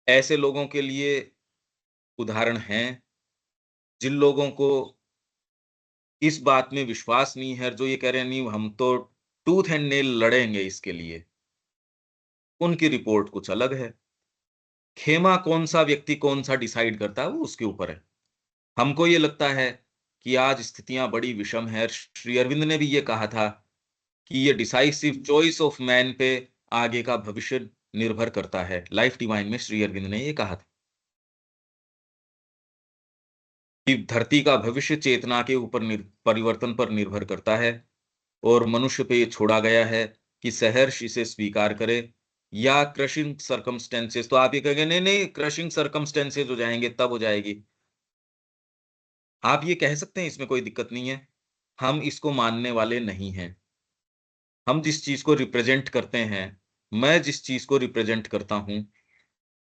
ऐसे लोगों के लिए उदाहरण हैं, जिन लोगों को इस बात में विश्वास नहीं है, जो ये कह रहे हैं नहीं हम तो टूथ एंड नेल लड़ेंगे इसके लिए, उनकी रिपोर्ट कुछ अलग है। खेमा कौन-सा व्यक्ति कौन-सा डिसाइड करता है वो उसके ऊपर है। हमको ये लगता है कि आज स्थितियाँ बड़ी विषम है। श्री अरविंद ने भी ये कहा था कि ये डिसाइसिव चॉइस ऑफ मैन पे आगे का भविष्य निर्भर करता है। लाइफ डिवाइन में श्री अरविंद ने ये कहा था कि धरती का भविष्य चेतना के ऊपर परिवर्तन पर निर्भर करता है और मनुष्य पे ये छोड़ा गया है कि सहर्ष इसे स्वीकार करे या क्रशिंग सर्कमस्टेंसेस। तो आप ये कहेंगे नहीं नहीं क्रशिंग सर्कमस्टेंसेस हो जाएंगे तब हो जाएगी, आप ये कह सकते हैं, इसमें कोई दिक्कत नहीं है। हम इसको मानने वाले नहीं हैं। हम जिस चीज को रिप्रेजेंट करते हैं, मैं जिस चीज को रिप्रेजेंट करता हूं,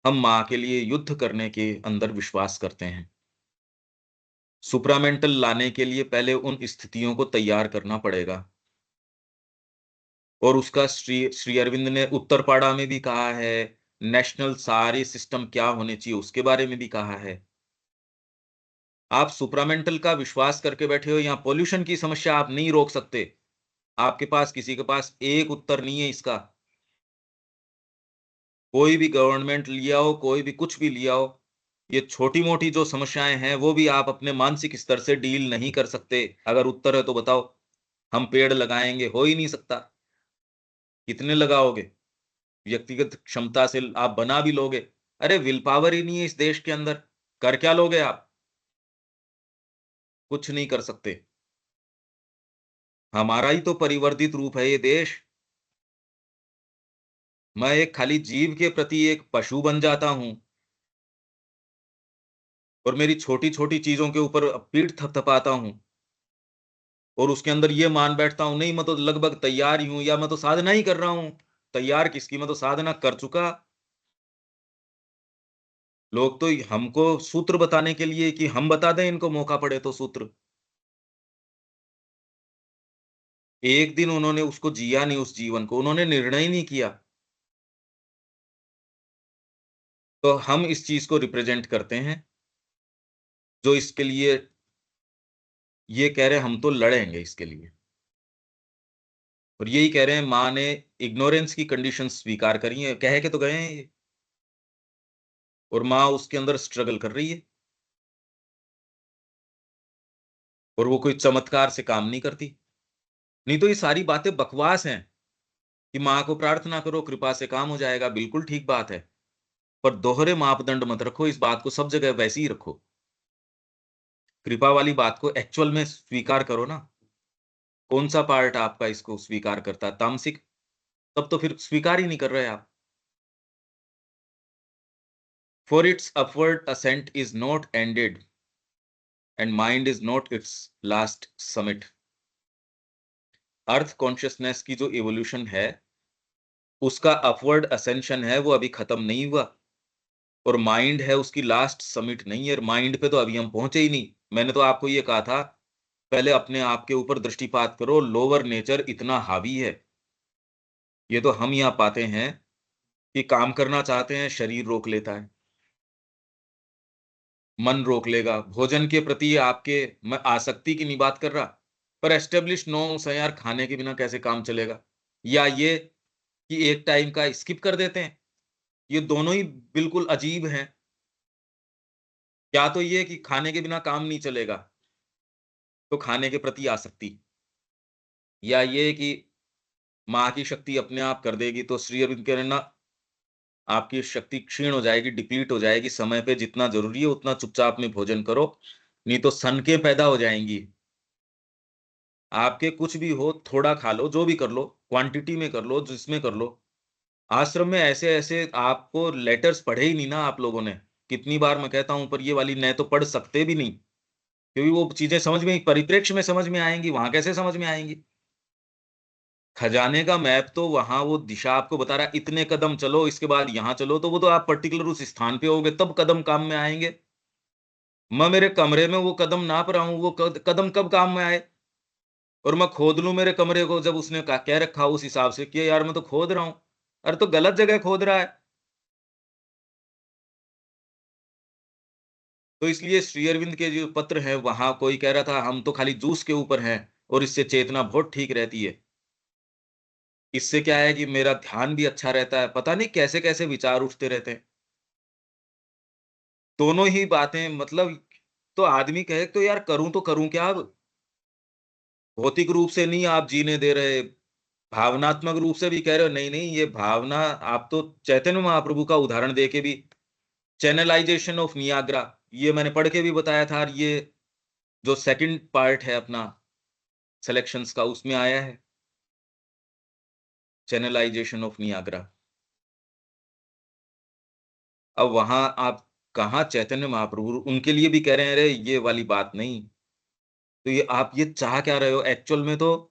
हम माँ के लिए युद्ध करने के अंदर विश्वास करते हैं। सुप्रामेंटल लाने के लिए पहले उन स्थितियों को तैयार करना पड़ेगा और उसका श्री श्री अरविंद ने उत्तरपाड़ा में भी कहा है, नेशनल सारे सिस्टम क्या होने चाहिए उसके बारे में भी कहा है। आप सुप्रामेंटल का विश्वास करके बैठे हो, यहाँ पॉल्यूशन की समस्या आप नहीं रोक सकते। आपके पास किसी के पास एक उत्तर नहीं है इसका। कोई भी गवर्नमेंट लिया हो, कोई भी कुछ भी लिया हो, ये छोटी-मोटी जो समस्याएँ हैं, वो भी आप अपने मानसिक स्तर से डील नहीं कर सकते। अगर उत्तर है तो बताओ, हम पेड़ लगाएँगे, हो ही नहीं सकता। कितने लगाओगे? व्यक्तिगत क्षमता से आप बना भी लोगे। अरे विल पावर ही नहीं है इस देश के अंदर, कर क्या लोगे आप? कुछ नहीं कर सकते। हमारा ही तो परिवर्तित रूप है ये देश। मैं एक खाली जीव के प्रति एक पशु बन जाता हूं और मेरी छोटी छोटी चीजों के ऊपर पीठ थपथपाता हूं और उसके अंदर ये मान बैठता हूं, नहीं मैं तो लगभग तैयार ही हूं, या मैं तो साधना ही कर रहा हूं। तैयार किसकी, मैं तो साधना कर चुका। लोग तो हमको सूत्र बताने के लिए कि हम बता दें इनको मौका पड़े तो सूत्र। एक दिन उन्होंने उसको जिया नहीं, उस जीवन को उन्होंने निर्णय नहीं किया। तो हम इस चीज को रिप्रेजेंट करते हैं, जो इसके लिए ये कह रहे हैं हम तो लड़ेंगे इसके लिए। और यही कह रहे हैं माँ ने इग्नोरेंस की कंडीशन स्वीकार करी है, कह के तो गए हैं ये। और माँ उसके अंदर स्ट्रगल कर रही है और वो कोई चमत्कार से काम नहीं करती। नहीं तो ये सारी बातें बकवास हैं कि माँ को प्रार्थना करो कृपा से काम हो जाएगा, बिल्कुल ठीक बात है। पर दोहरे मापदंड मत रखो, इस बात को सब जगह वैसे ही रखो। कृपा वाली बात को एक्चुअल में स्वीकार करो ना। कौन सा पार्ट आपका इसको स्वीकार करता है, तामसिक? तब तो फिर स्वीकार ही नहीं कर रहे आप। For its upward ascent is not ended and mind is not its last summit. Earth consciousness की जो इवोल्यूशन है, उसका अपवर्ड असेंशन है, वो अभी खत्म नहीं हुआ। और माइंड है उसकी लास्ट समिट नहीं है। माइंड पे तो अभी हम पहुंचे ही नहीं। मैंने तो आपको ये कहा था, पहले अपने आप के ऊपर दृष्टिपात करो, लोअर नेचर इतना हावी है। ये तो हम यहाँ पाते हैं कि काम करना चाहते हैं, शरीर रोक लेता है, मन रोक लेगा। भोजन के प्रति आपके, मैं आसक्ति की नहीं बात कर रहा, पर एस्टेब्लिश नॉर्म्स है यार, खाने के बिना कैसे काम चलेगा। या ये कि एक टाइम का स्किप कर देते हैं, ये दोनों ही बिल्कुल अजीब हैं। या तो ये कि खाने के बिना काम नहीं चलेगा, तो खाने के प्रति आसक्ति। या ये कि माँ की शक्ति अपने आप कर देगी, तो श्री अरविंद कह रहे हैं, ना, आपकी शक्ति क्षीण हो जाएगी, डिप्लीट हो जाएगी। समय पे जितना जरूरी है उतना चुपचाप में भोजन करो, नहीं तो सनकें पैदा हो जाएंगी। आपके कुछ भी हो, थोड़ा खा लो, जो भी कर लो, क्वांटिटी में कर लो, जिसमें कर लो। आश्रम में ऐसे ऐसे आपको लेटर्स पढ़े ही नहीं ना आप लोगों ने। कितनी बार मैं कहता हूं, पर ये वाली नए तो पढ़ सकते भी नहीं, क्योंकि वो चीजें समझ में, परिप्रेक्ष्य में समझ में आएंगी, वहां कैसे समझ में आएंगी। खजाने का मैप तो वहां वो दिशा आपको बता रहा है, इतने कदम चलो, इसके बाद यहां चलो, तो वो तो आप पर्टिकुलर उस स्थान पे होगे तब कदम काम में आएंगे। मैं मेरे कमरे में वो कदम नाप रहा हूँ, वो कदम कब काम में आए? और मैं खोद लूं मेरे कमरे को, जब उसने कह रखा उस हिसाब से कि यार मैं तो खोद रहा हूं। अरे तो गलत जगह खोद रहा है। तो इसलिए श्री अरविंद के जो पत्र हैं, वहां कोई कह रहा था हम तो खाली जूस के ऊपर हैं और इससे चेतना बहुत ठीक रहती है। इससे क्या है कि मेरा ध्यान भी अच्छा रहता है। पता नहीं कैसे कैसे विचार उठते रहते हैं। दोनों ही बातें मतलब, तो आदमी कहे तो यार तो करूं क्या अब? भौतिक रूप से नहीं आप जीने दे रहे, भावनात्मक रूप से भी कह रहे हो, नहीं नहीं ये भावना। आप तो चैतन्य महाप्रभु का उदाहरण देके भी, चैनलाइजेशन ऑफ नियाग्रा, ये मैंने पढ़ के भी बताया था। और ये जो सेकंड पार्ट है अपना सिलेक्शंस का, उसमें आया है चैनलाइजेशन ऑफ नियाग्रा। अब वहां आप कहा चैतन्य महाप्रभु उनके लिए भी कह रहे हैं, अरे ये वाली बात नहीं। तो ये आप ये चाह क्या रहे हो एक्चुअल में? तो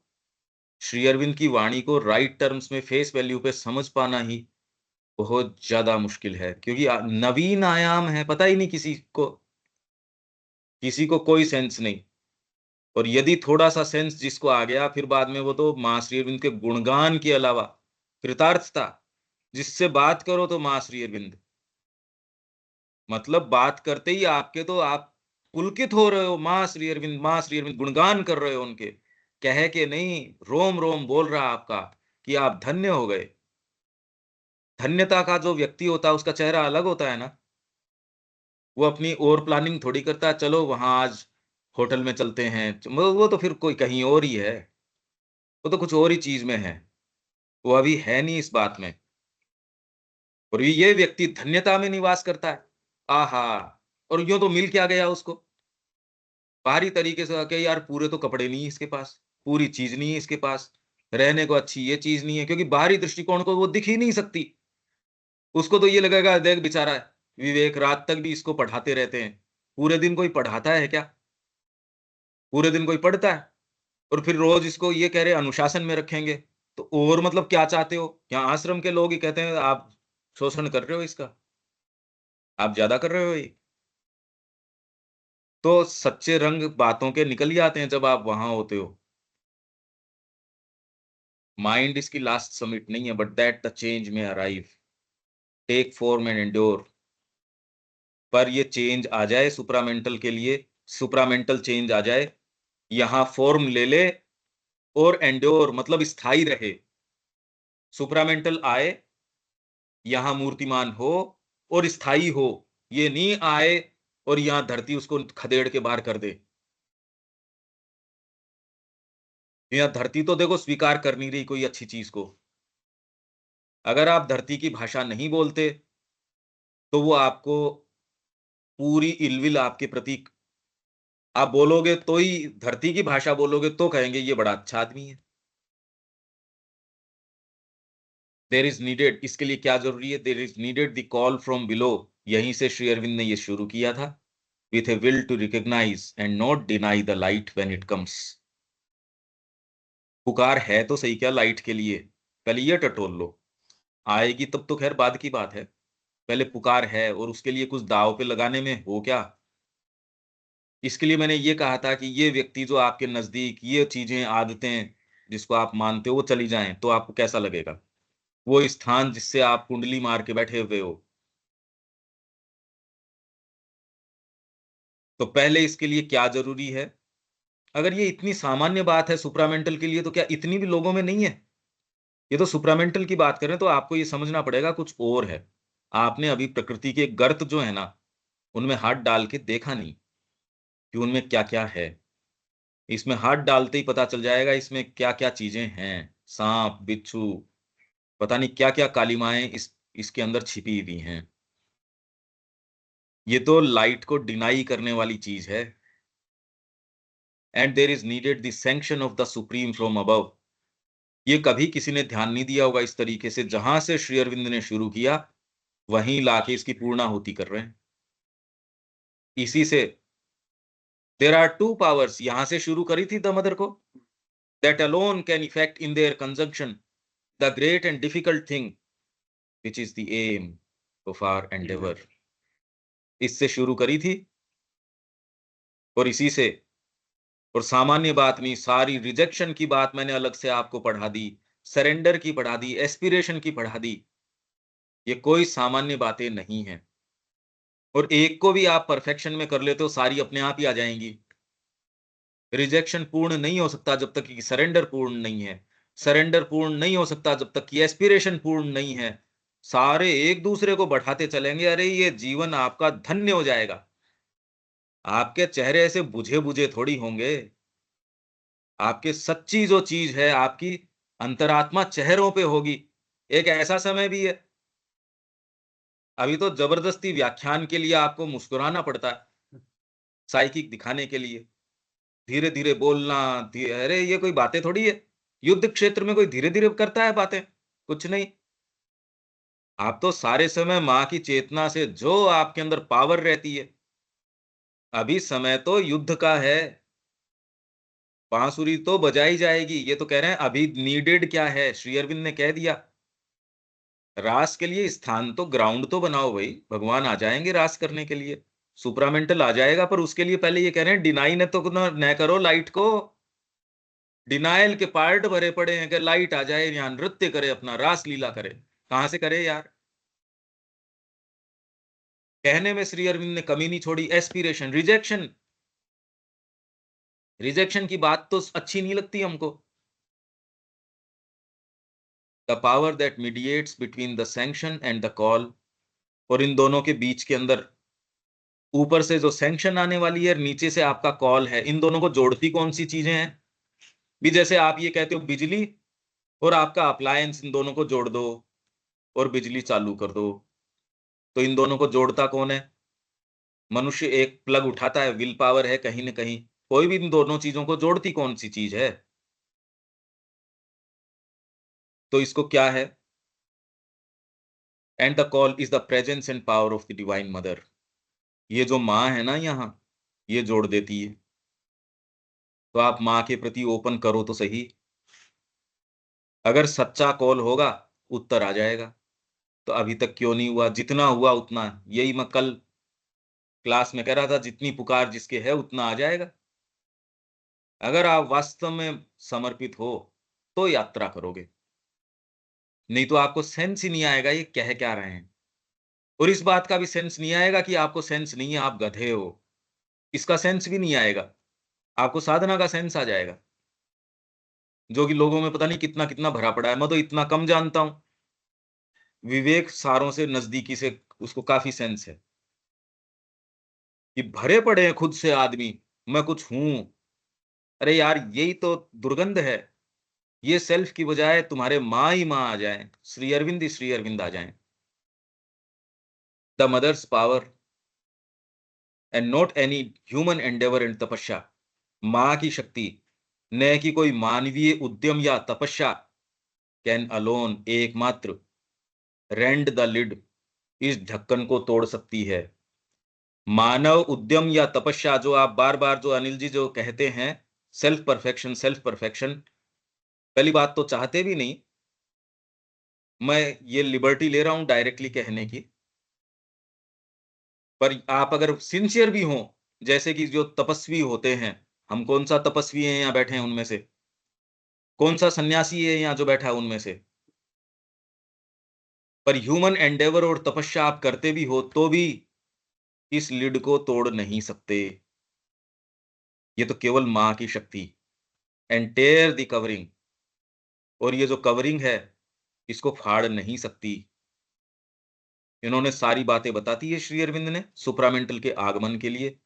श्री अरविंद की वाणी को राइट टर्म्स में फेस वैल्यू पे समझ पाना ही बहुत ज्यादा मुश्किल है, क्योंकि नवीन आयाम है, पता ही नहीं किसी को, किसी को कोई सेंस नहीं। और यदि थोड़ा सा सेंस जिसको आ गया, फिर बाद में वो तो माँ श्री अरविंद के गुणगान के अलावा कृतार्थता, जिससे बात करो तो माँ श्री अरविंद, मतलब बात करते ही आपके तो आप पुलकित हो रहे हो, माँ श्री अरविंद, माँ श्री अरविंद गुणगान कर रहे हो उनके। कह के नहीं, रोम रोम बोल रहा आपका कि आप धन्य हो गए। धन्यता का जो व्यक्ति होता है उसका चेहरा अलग होता है ना। वो अपनी और प्लानिंग थोड़ी करता है, चलो वहां आज होटल में चलते हैं, वो तो फिर कोई कहीं और ही है, वो तो कुछ और ही चीज में है। वो अभी है नहीं इस बात में। और ये व्यक्ति धन्यता में निवास करता है। आहा। और यूं तो मिल क्या गया उसको, बाहरी तरीके से आके, यार पूरे तो कपड़े नहीं है इसके पास, पूरी चीज नहीं है इसके पास, रहने को अच्छी ये चीज नहीं है, क्योंकि बाहरी दृष्टिकोण को वो दिख ही नहीं सकती। उसको तो ये लगेगा, देख बेचारा विवेक रात तक भी इसको पढ़ाते रहते हैं। पूरे दिन कोई पढ़ाता है क्या? पूरे दिन कोई पढ़ता है? और फिर रोज इसको ये कह रहे अनुशासन में रखेंगे, तो और मतलब क्या चाहते हो? यहाँ आश्रम के लोग ही कहते हैं आप शोषण कर रहे हो इसका, आप ज्यादा कर रहे हो ये। तो सच्चे रंग बातों के निकल ही आते हैं जब आप वहां होते हो। माइंड इसकी लास्ट समिट नहीं है, but that the change may arrive, take form and endure. पर ये चेंज आ जाए सुप्रामेंटल के लिए, सुप्रामेंटल चेंज आ जाए, यहां फॉर्म ले ले, और एंड्योर मतलब स्थायी रहे। सुप्रामेंटल आए, यहां मूर्तिमान हो और स्थायी हो। ये नहीं आए और यहां धरती उसको खदेड़ के बाहर कर दे। यहां धरती तो देखो स्वीकार कर नहीं रही कोई अच्छी चीज को। अगर आप धरती की भाषा नहीं बोलते तो वो आपको पूरी इलविल आपके प्रति, आप बोलोगे तो ही, धरती की भाषा बोलोगे तो कहेंगे ये बड़ा अच्छा आदमी है। देर इज नीडेड, इसके लिए क्या जरूरी है? There is needed the call from below. यहीं से श्री अरविंद ने ये शुरू किया था, with a will to recognise and not deny the light when it comes. पुकार है तो सही क्या लाइट के लिए, पहले ये टटोल लो। आएगी तब तो खैर बाद की बात है, पहले पुकार है, और उसके लिए कुछ दाव पे लगाने में हो क्या। इसके लिए मैंने ये कहा था कि ये व्यक्ति जो आपके नजदीक ये चीजें आदतें जिसको आप मानते हो वो चली जाएं तो आपको कैसा लगेगा? वो स्थान जिससे आप कुंडली मार के बैठे हुए हो। तो पहले इसके लिए क्या जरूरी है? अगर ये इतनी सामान्य बात है सुप्रामेंटल के लिए, तो क्या इतनी भी लोगों में नहीं है? ये तो सुप्रामेंटल की बात करें तो आपको ये समझना पड़ेगा कुछ और है। आपने अभी प्रकृति के गर्त जो है ना, उनमें हाथ डाल के देखा नहीं कि उनमें क्या क्या है। इसमें हाथ डालते ही पता चल जाएगा इसमें क्या क्या चीजें हैं। सांप बिच्छू, पता नहीं क्या क्या कालिमाएं इसके अंदर छिपी हुई हैं। ये तो लाइट को डिनाई करने वाली चीज है। And there is needed the sanction of the supreme from above. ये कभी किसी ने ध्यान नहीं दिया होगा इस तरीके से, जहां से श्री अरविंद ने शुरू किया वहीं लाके इसकी पूर्णाहुति कर रहे हैं। इसी से देर आर टू पावर्स, यहां से शुरू करी थी द मदर को, that alone can effect in their conjunction the great and difficult thing which is the aim of our endeavour. इससे शुरू करी थी, और इसी से, और सामान्य बात नहीं, सारी रिजेक्शन की बात मैंने अलग से आपको पढ़ा दी, सरेंडर की पढ़ा दी, एस्पिरेशन की पढ़ा दी। ये कोई सामान्य बातें नहीं है। और एक को भी आप परफेक्शन में कर लेते हो, सारी अपने आप ही आ जाएंगी। रिजेक्शन पूर्ण नहीं हो सकता जब तक कि सरेंडर पूर्ण नहीं है। सरेंडर पूर्ण नहीं हो सकता जब तक कि एस्पिरेशन पूर्ण नहीं है। सारे एक दूसरे को बढ़ाते चलेंगे, अरे ये जीवन आपका धन्य हो जाएगा। आपके चेहरे ऐसे बुझे बुझे थोड़ी होंगे। आपके सच्ची जो चीज है आपकी अंतरात्मा चेहरों पे होगी। एक ऐसा समय भी है, अभी तो जबरदस्ती व्याख्यान के लिए आपको मुस्कुराना पड़ता है, साइकिक दिखाने के लिए, धीरे धीरे बोलना। अरे ये कोई बातें थोड़ी है। युद्ध क्षेत्र में कोई धीरे धीरे करता है बातें? कुछ नहीं। आप तो सारे समय मां की चेतना से जो आपके अंदर पावर रहती है। अभी समय तो युद्ध का है, बांसुरी तो बजाई जाएगी। ये तो कह रहे हैं अभी नीडेड क्या है, श्री अरविंद ने कह दिया। रास के लिए स्थान तो, ग्राउंड तो बनाओ भाई, भगवान आ जाएंगे रास करने के लिए, सुप्रामेंटल आ जाएगा। पर उसके लिए पहले ये कह रहे हैं डिनाई न तो न करो लाइट को। डिनायल के पार्ट भरे पड़े हैं कि लाइट आ जाए यहाँ नृत्य करे, अपना रास लीला करे। कहां से करे यार? कहने में श्री अरविंद ने कमी नहीं छोड़ी। एस्पिरेशन, रिजेक्शन, रिजेक्शन की बात तो अच्छी नहीं लगती हमको। The power that mediates between the sanction and the call, और इन दोनों के बीच के अंदर ऊपर से जो सैंक्शन आने वाली है, नीचे से आपका कॉल है, इन दोनों को जोड़ती कौन सी चीजें हैं? भी जैसे आप ये कहते हो बिजली और आपका अप्लायंस, इन दोनों को जोड़ दो और बिजली चालू कर दो, तो इन दोनों को जोड़ता कौन है? मनुष्य एक प्लग उठाता है, विल पावर है कहीं ना कहीं। कोई भी इन दोनों चीजों को जोड़ती कौन सी चीज है? तो इसको क्या है? And the call is the presence and power of the divine mother. ये जो माँ है ना यहाँ, ये जोड़ देती है। तो आप माँ के प्रति ओपन करो तो सही। अगर सच्चा कॉल होगा, उत्तर आ जाएगा। तो अभी तक क्यों नहीं हुआ? जितना हुआ उतना, यही मैं कल क्लास में कह रहा था, जितनी पुकार जिसके है उतना आ जाएगा। अगर आप वास्तव में समर्पित हो तो यात्रा करोगे, नहीं तो आपको सेंस ही नहीं आएगा ये कह क्या रहे हैं। और इस बात का भी सेंस नहीं आएगा कि आपको सेंस नहीं है, आप गधे हो। इसका सेंस भी नहीं आएगा। आपको साधना का सेंस आ जाएगा, जो कि लोगों में पता नहीं कितना कितना भरा पड़ा है। मैं तो इतना कम जानता हूं, विवेक सारों से नजदीकी से उसको काफी सेंस है कि भरे पड़े हैं खुद से आदमी, मैं कुछ हूं। अरे यार, यही तो दुर्गंध है। ये सेल्फ की बजाय तुम्हारे माँ ही माँ आ जाए, श्री अरविंद ही श्री अरविंद आ जाए। The mother's power and not any human endeavour and tapasya. माँ की शक्ति, न कि कोई मानवीय उद्यम या तपस्या, कैन अलोन, एकमात्र, रेंड द लिड, इस ढक्कन को तोड़ सकती है। मानव उद्यम या तपस्या, जो आप बार बार जो अनिल जी जो कहते हैं, सेल्फ परफेक्शन सेल्फ परफेक्शन, पहली बात तो चाहते भी नहीं। मैं ये लिबर्टी ले रहा हूं डायरेक्टली कहने की, पर आप अगर सिंसियर भी हो, जैसे कि जो तपस्वी होते हैं, हम कौन सा तपस्वी हैं यहाँ बैठे हैं उनमें से? कौन सा सन्यासी है यहाँ जो बैठा है उनमें से? पर ह्यूमन एंडेवर और तपस्या आप करते भी हो तो भी इस लिड को तोड़ नहीं सकते। ये तो केवल माँ की शक्ति, एंड टेयर द कवरिंग, और ये जो कवरिंग है इसको फाड़ नहीं सकती। इन्होंने सारी बातें बताती है श्री अरविंद ने सुप्रामेंटल के आगमन के लिए।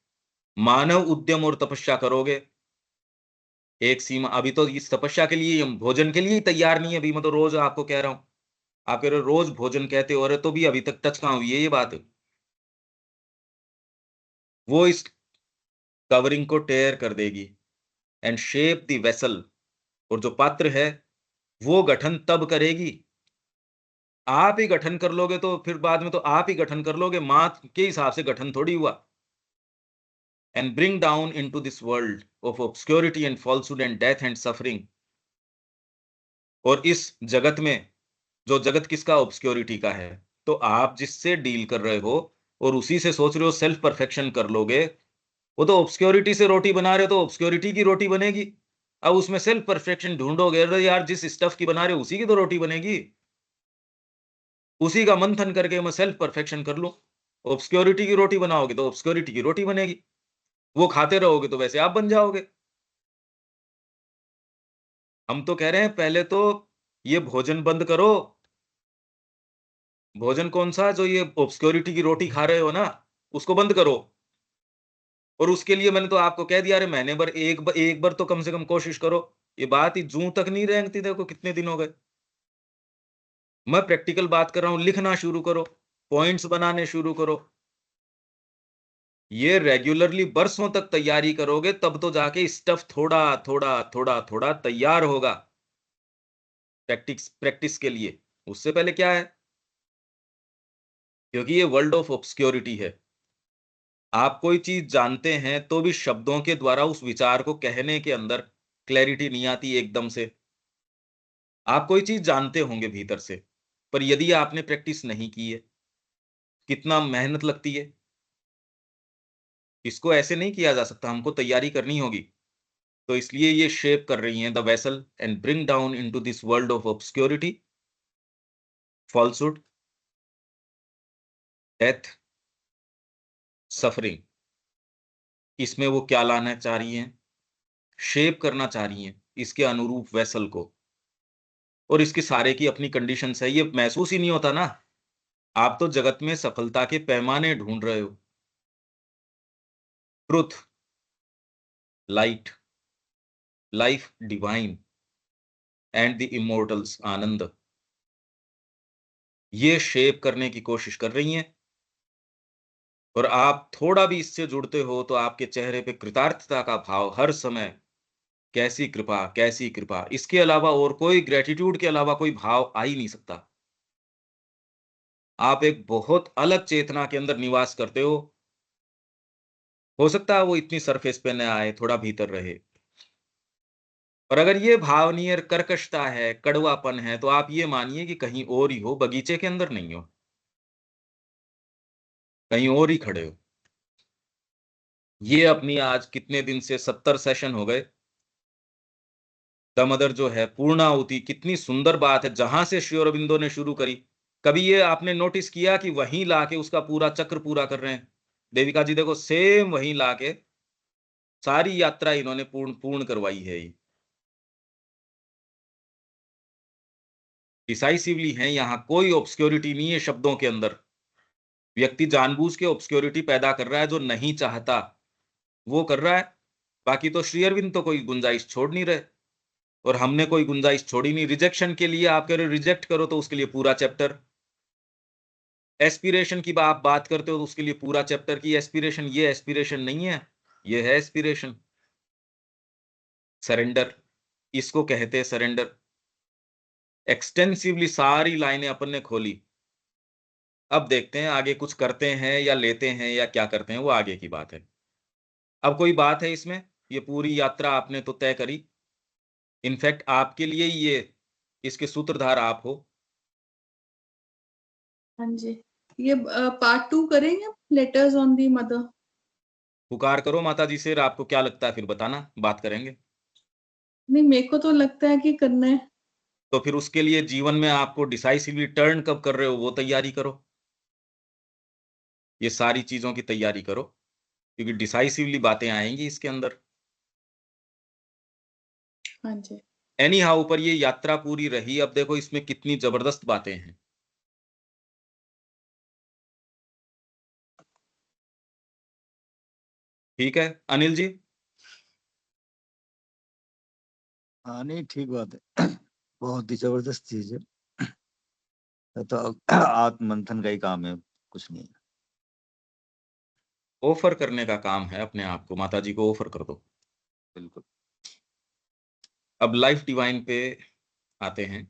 मानव उद्यम और तपस्या करोगे, एक सीमा। अभी तो इस तपस्या के लिए, हम भोजन के लिए ही तैयार नहीं है। अभी मैं तो रोज आपको कह रहा हूं, आप कह रहे हो रोज भोजन कहते हो, अरे तो भी अभी तक टच कहां हुई है ये बात? वो इस कवरिंग को टेयर कर देगी एंड शेप द वेसल, और जो पात्र है वो गठन तब करेगी। आप ही गठन कर लोगे तो फिर बाद में तो आप ही गठन कर लोगे, मां के हिसाब से गठन थोड़ी हुआ। And bring down into this world of obscurity and falsehood and death and suffering. और इस जगत में, जो जगत किसका? ऑब्सक्योरिटी का है। तो आप जिससे डील कर रहे हो और उसी से सोच रहे हो सेल्फ परफेक्शन कर लोगे, वो तो ऑब्सक्योरिटी से रोटी बना रहे हो तो ऑब्सक्योरिटी की रोटी बनेगी। अब उसमें सेल्फ परफेक्शन ढूंढोगे, अरे यार जिस स्टफ की बना रहे हो उसी की तो रोटी बनेगी। उसी का मंथन करके मैं सेल्फ परफेक्शन कर लूं। ऑब्सक्योरिटी की रोटी बनाओगे तो ऑब्सक्योरिटी की रोटी बनेगी। वो खाते रहोगे तो वैसे आप बन जाओगे। हम तो कह रहे हैं पहले तो ये भोजन बंद करो। भोजन कौन सा? जो ये ऑब्सक्योरिटी की रोटी खा रहे हो ना, उसको बंद करो। और उसके लिए मैंने तो आपको कह दिया, अरे महीने भर एक बार तो कम से कम कोशिश करो। ये बात ही जूं तक नहीं रेंगती, देखो कितने दिन हो गए। मैं प्रैक्टिकल बात कर रहा हूं, लिखना शुरू करो, पॉइंट्स बनाने शुरू करो। ये रेगुलरली बरसों तक तैयारी करोगे तब तो जाके स्टफ थोड़ा थोड़ा थोड़ा थोड़ा तैयार होगा प्रैक्टिस प्रैक्टिस के लिए। उससे पहले क्या है? क्योंकि ये वर्ल्ड ऑफ ऑब्सक्योरिटी है। आप कोई चीज जानते हैं तो भी शब्दों के द्वारा उस विचार को कहने के अंदर क्लैरिटी नहीं आती एकदम से। आप कोई चीज जानते होंगे भीतर से, पर यदि आपने प्रैक्टिस नहीं की है, कितना मेहनत लगती है। इसको ऐसे नहीं किया जा सकता, हमको तैयारी करनी होगी। तो इसलिए ये शेप कर रही हैं the vessel and bring down into this world of obscurity, falsehood, death, suffering. इसमें वो क्या लाना चाह रही हैं? शेप करना चाह रही हैं इसके अनुरूप वेसल को। और इसके सारे की अपनी कंडीशंस है, ये महसूस ही नहीं होता ना। आप तो जगत में सफलता के पैमाने ढूंढ रहे हो। Truth, light, life divine and the immortals Ananda, ये शेप करने की कोशिश कर रही हैं। और आप थोड़ा भी इससे जुड़ते हो तो आपके चेहरे पे कृतार्थता का भाव हर समय कैसी कृपा, कैसी कृपा। इसके अलावा और कोई, ग्रेटिट्यूड के अलावा कोई भाव आ ही नहीं सकता। आप एक बहुत अलग चेतना के अंदर निवास करते हो सकता है वो इतनी सरफेस पे न आए, थोड़ा भीतर रहे। और अगर ये भावनीय कर्कशता है, कड़वापन है, तो आप ये मानिए कि कहीं और ही हो, बगीचे के अंदर नहीं हो, कहीं और ही खड़े हो। ये अपनी आज कितने दिन से 70 सेशन हो गए। दमदर जो है, पूर्णाहुति, कितनी सुंदर बात है, जहां से श्री अरबिंदो ने शुरू करी। कभी ये आपने नोटिस किया कि वहीं लाके उसका पूरा चक्र पूरा कर रहे हैं? देविका जी देखो, सेम वहीं लाके सारी यात्रा इन्होंने पूर्ण पूर्ण करवाई है। ये डिसाइसिवली है, यहाँ कोई ऑब्सक्योरिटी नहीं है शब्दों के अंदर। व्यक्ति जानबूझ के ऑब्सक्योरिटी पैदा कर रहा है, जो नहीं चाहता वो कर रहा है। बाकी तो श्री अरविंद तो कोई गुंजाइश छोड़ नहीं रहे, और हमने कोई गुंजाइश छोड़ी नहीं। रिजेक्शन के लिए आप कह रहे हो रिजेक्ट करो, तो उसके लिए पूरा चैप्टर। एस्पिरेशन की आप बात करते हो तो उसके लिए पूरा चैप्टर की एस्पिरेशन। ये एस्पिरेशन नहीं है, ये है एस्पिरेशन। सरेंडर, इसको कहते हैं सरेंडर। एक्सटेंसिवली सारी लाइनें अपन ने खोली। अब देखते हैं आगे कुछ करते हैं या लेते हैं या क्या करते हैं, वो आगे की बात है। अब कोई बात है इसमें? ये पूरी यात्रा आपने तो तय करी। इनफैक्ट आपके लिए ही ये, इसके सूत्रधार आप हो। हाँ जी, ये पार्ट 2 करेंगे, लेटर्स ऑन दी मदर। पुकार करो माता जी से, आपको क्या लगता है फिर बताना, बात करेंगे। नहीं, मेरे को तो लगता है कि करना है। तो फिर उसके लिए जीवन में आपको डिसाइसिवली टर्न कब कर रहे हो, वो तैयारी करो। ये सारी चीजों की तैयारी करो, क्योंकि डिसाइसिवली बातें आएंगी इसके अंदर। हाँ जी। एनी हाउ, पर ये यात्रा पूरी रही। अब देखो इसमें कितनी जबरदस्त बातें हैं। ठीक है अनिल जी? हाँ नहीं, ठीक बात है। बहुत ही जबरदस्त चीज है। ये तो आत्म मंथन का ही काम है, कुछ नहीं है। ऑफर करने का काम है अपने आप को, माता जी को ऑफर कर दो। बिल्कुल। अब लाइफ डिवाइन पे आते हैं।